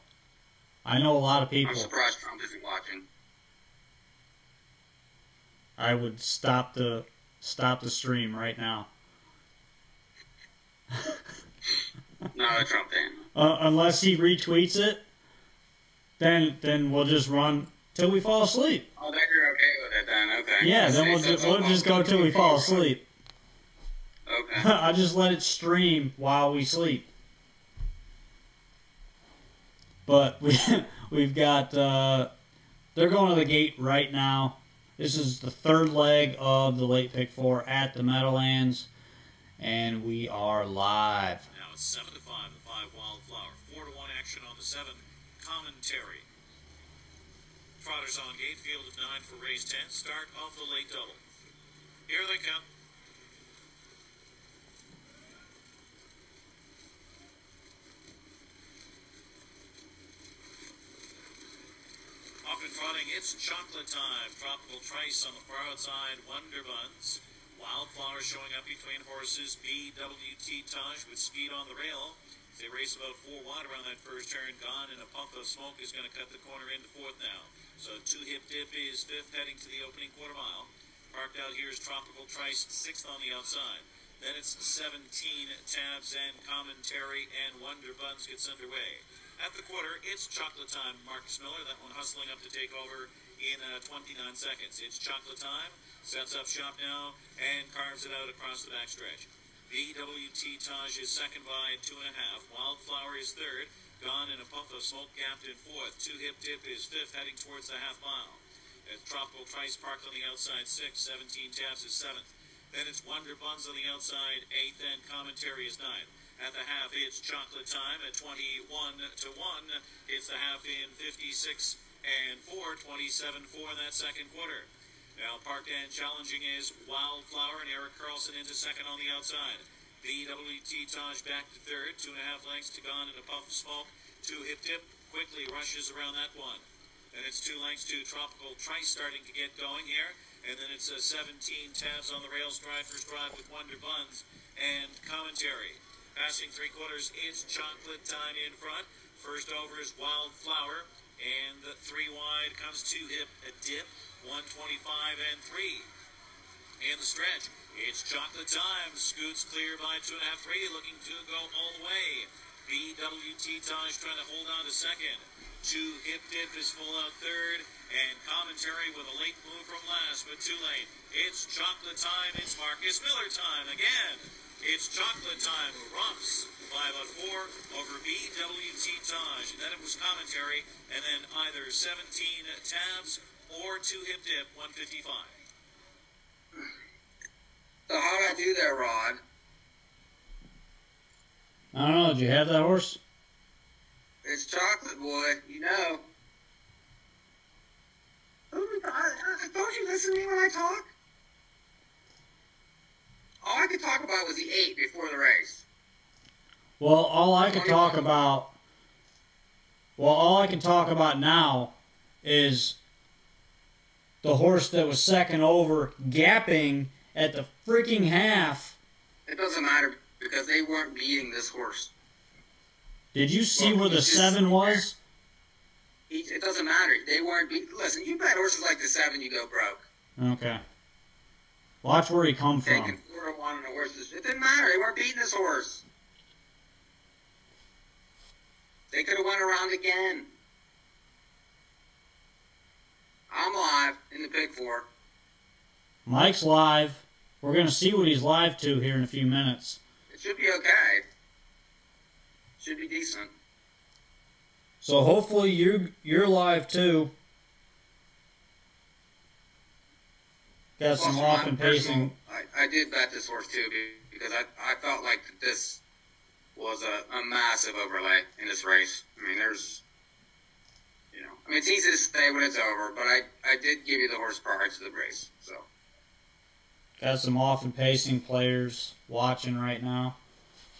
I know a lot of people. I'm surprised Trump isn't watching. I would stop the stream right now. Not a Trump fan. Unless he retweets it, then we'll just run till we fall asleep. Oh, then you're okay with it then, okay. Yeah, then we'll just go till we fall asleep. Okay. I'll just let it stream while we sleep. But we've got they're going to the gate right now. This is the 3rd leg of the late pick 4 at the Meadowlands, and we are live. Now it's 7 to 5, the 5 Wildflower, 4 to 1 action on the 7 Commentary. Trotters on gate, field of 9 for race 10, start of the late double. Here they come. Off and trotting, it's chocolate time. Tropical Trice on the far outside, Wonder Buns. Wildflower showing up between horses. BWT Taj with speed on the rail. They race about 4 wide around that first turn. Gone in a puff of smoke is going to cut the corner into 4th now. So 2 Hip Dip is 5th, heading to the opening quarter mile. Parked out here is Tropical Trice, 6th on the outside. Then it's 17 Tabs and Commentary, and Wonder Buns gets underway. At the quarter, it's Chocolate Time. Marcus Miller, that one hustling up to take over in 29 seconds. It's Chocolate Time, sets up shop now, and carves it out across the backstretch. BWT Taj is second by 2.5. Wildflower is third. Gone in a puff of smoke, gapped in 4th. 2 Hip Dip is 5th, heading towards the half mile. As Tropical Trice parked on the outside 6th. 17 Tabs is 7th. Then it's Wonder Buns on the outside 8th, and Commentary is 9th. At the half, it's Chocolate Time at 21 to 1. It's the half in 56 and 4, 27-4 in that second quarter. Now parked and challenging is Wildflower and Eric Carlson into second on the outside. BWT Taj back to third, 2.5 lengths to gone in a puff of smoke. 2 Hip Dip quickly rushes around that one. Then it's 2 lengths to Tropical Trice starting to get going here. And then it's 17 Tabs on the rails, drive first drive with Wonder Buns and Commentary. Passing 3/4, it's Chocolate Time in front. First over is Wildflower. And 3 wide comes 2 Hip Dip, 125 and 3. In the stretch, it's Chocolate Time. Scoots clear by 2.5, 3, looking to go all the way. BWT Taj trying to hold on to second. 2 Hip Dip is full out third. And Commentary with a late move from last, but too late. It's Chocolate Time. It's Marcus Miller time again. It's Chocolate Time who romps by about 4 over BWT Taj. And then it was Commentary, and then either 17 Tabs or 2 Hip Dip, 155. So how did I do there, Rod? I don't know. Did you have that horse? It's Chocolate Boy, you know. Don't you listen to me when I talk? All I could talk about was the 8 before the race. Well, all I can talk about now is the horse that was second over gapping at the freaking half. It doesn't matter because they weren't beating this horse. Did you see where the 7 was? It doesn't matter. They weren't beating. Listen, you bet horses like the 7, you go broke. Okay. Watch where he come from. Taking 4-1 on the horses. It didn't matter. They weren't beating this horse. They could have went around again. I'm live in the Big 4. Mike's live. We're going to see what he's live to here in a few minutes. It should be okay. Should be decent. So hopefully you're live too. Got some off and pacing. I did bet this horse too because I felt like this was a massive overlay in this race. I mean, it's easy to say when it's over, but I did give you the horse prior to the race. So got some off and pacing players watching right now.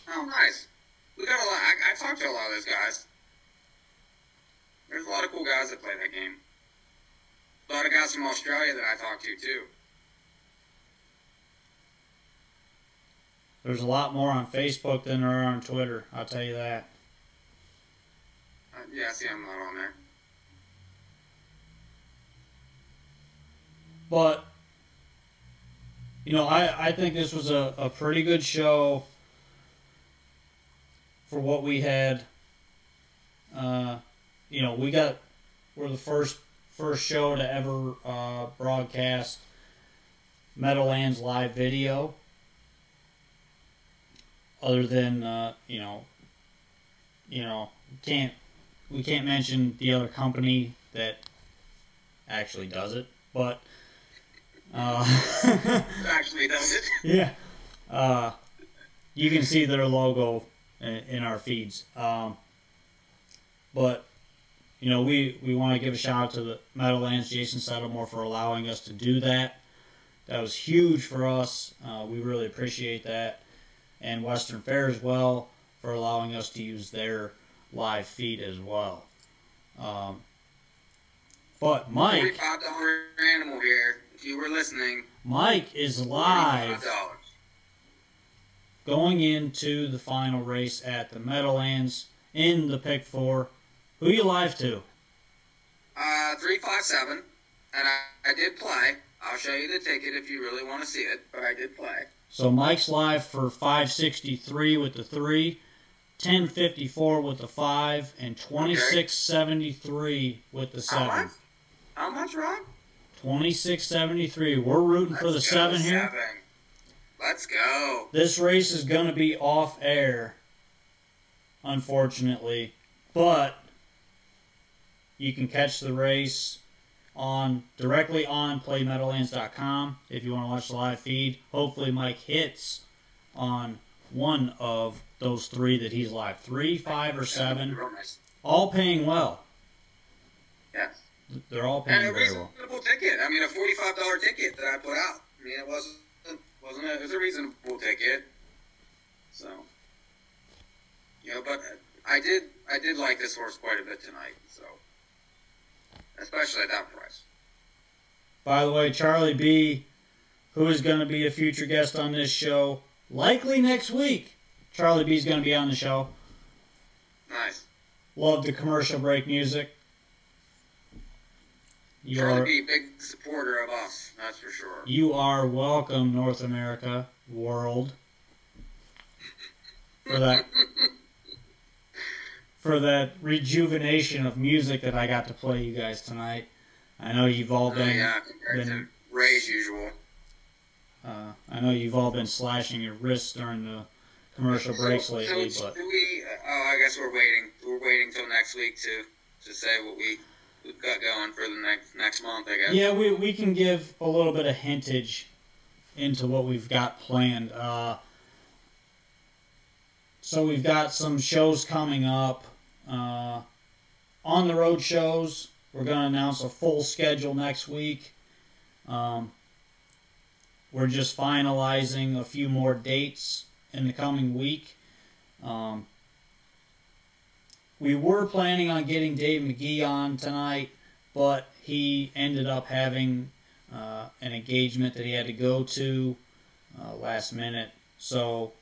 Oh, nice. We got a lot. I talked to a lot of those guys. There's a lot of cool guys that play that game. A lot of guys from Australia that I talked to, too. There's a lot more on Facebook than there are on Twitter, I'll tell you that. Yeah, see, I'm not on there. But, I think this was a pretty good show for what we had. We're the first show to ever broadcast Meadowlands live video. Other than we can't mention the other company that actually does it, but actually does it. Yeah, you can see their logo in our feeds. But we want to give a shout out to the Meadowlands, Jason Settlemore, for allowing us to do that. That was huge for us. We really appreciate that. And Western Fair as well for allowing us to use their live feed as well. But Mike, $45 animal here. If you were listening, Mike is live $45. going into the final race at the Meadowlands in the Pick 4. Who you live to? 357, and I did play. I'll show you the ticket if you really want to see it, but I did play. So Mike's live for 563 with the 3, 1054 with the 5, and 2673 with the 7. How much, Ron? 2673. We're rooting for the 7 here. Let's go. This race is going to be off air, unfortunately, but you can catch the race directly on playmeadowlands.com if you want to watch the live feed. Hopefully Mike hits on one of those 3 that he's live. 3, 5, or 7. All paying well. Yes. They're all And paying a very well. reasonable ticket. I mean, a $45 ticket that I put out. I mean, it was a reasonable ticket. So, but I did like this horse quite a bit tonight. So, especially at that price. By the way, Charlie B, who is going to be a future guest on this show, likely next week. Charlie B is going to be on the show. Nice. Love the commercial break music. Charlie B, big supporter of us, that's for sure. You are welcome, North America, world, for that rejuvenation of music that I got to play you guys tonight. I know you've all been compared to Ray's usual. I know you've all been slashing your wrists during the commercial breaks lately, but I guess we're waiting. We're waiting till next week to say what we've got going for the next month, I guess. Yeah, we can give a little bit of hintage into what we've got planned. So we've got some shows coming up. On the road shows, we're going to announce a full schedule next week. We're just finalizing a few more dates in the coming week. We were planning on getting Dave McGee on tonight, but he ended up having an engagement that he had to go to last minute. So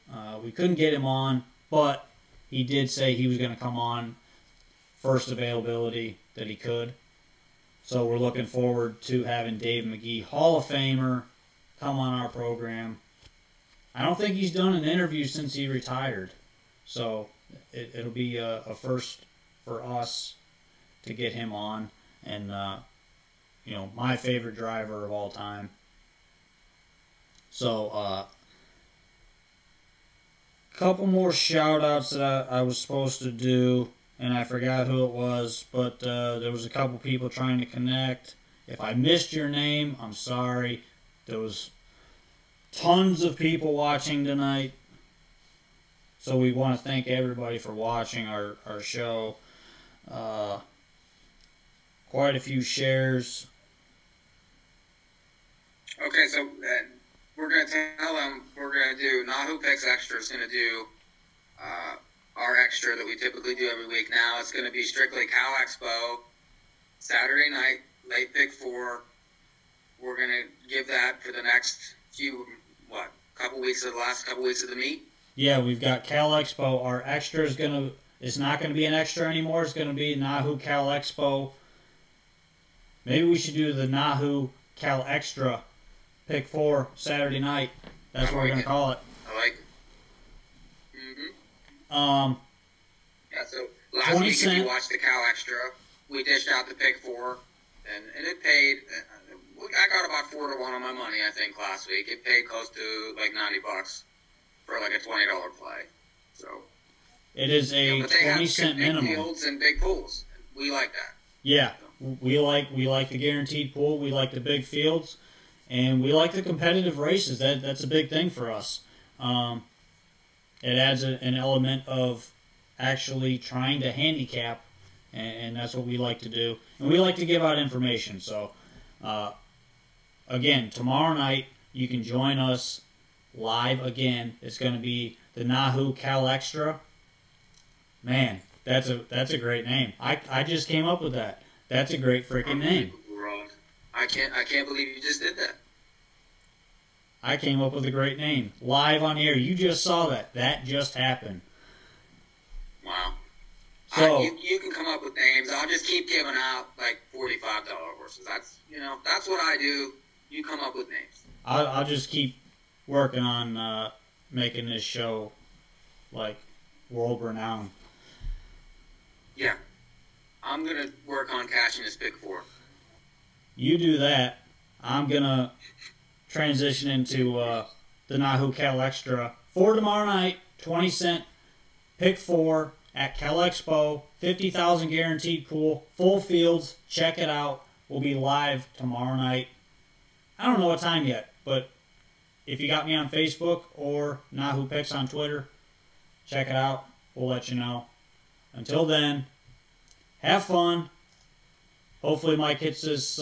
we couldn't get him on, but he did say he was going to come on first availability that he could. So we're looking forward to having Dave McGee, Hall of Famer, come on our program. I don't think he's done an interview since he retired. So it'll be a first for us to get him on. And, my favorite driver of all time. So, couple more shout-outs that I was supposed to do, and I forgot who it was, but there was a couple people trying to connect. If I missed your name, I'm sorry. There was tons of people watching tonight. So we want to thank everybody for watching our show. Quite a few shares. Okay, so we're going to tell them we're going to do NAHU Picks Extra is going to do our extra that we typically do every week. Now it's going to be strictly Cal Expo, Saturday night, late pick 4. We're going to give that for the next last couple weeks of the meet. Yeah, we've got Cal Expo. Our extra is it's not going to be an extra anymore. It's going to be NAHU Cal Expo. Maybe we should do the NAHU Cal Extra pick 4 Saturday night. That's what we're going to call it. I like it. Mm-hmm. Yeah, so last week if you watched the Cal Extra, we dished out the pick 4, and it paid. I got about 4 to 1 on my money, I think, last week. It paid close to like $90 for like a $20 play. So it is a 20-cent minimum. Big fields and big pools. We like that. Yeah, we like the guaranteed pool. We like the big fields, and we like the competitive races. That's a big thing for us. It adds an element of actually trying to handicap, and that's what we like to do. And we like to give out information. So, again, tomorrow night you can join us live again. It's going to be the NAHU Cal Extra. Man, that's a great name. I just came up with that. That's a great freaking name. I can't believe you just did that. I came up with a great name. Live on air. You just saw that. That just happened. Wow. So you can come up with names. I'll just keep giving out like $45 horses. That's what I do. You come up with names. I'll just keep working on making this show like world renowned. Yeah. I'm going to work on cashing this pick 4. You do that. I'm going to transition into the NAHU Cal Extra for tomorrow night, 20-cent pick 4 at Cal Expo, 50,000 guaranteed pool, full fields. Check it out. We'll be live tomorrow night. I don't know what time yet, but if you got me on Facebook or NAHU Picks on Twitter, check it out. We'll let you know. Until then, have fun, Hopefully Mike hits this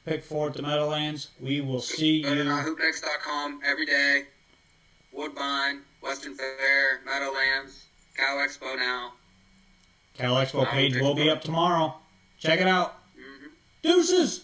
pick 4 at the Meadowlands. We will see Go to you. NAHUpicks.com every day. Woodbine, Western Fair, Meadowlands, Cow Expo now. Cal Expo page will be up tomorrow. Check it out. Deuces!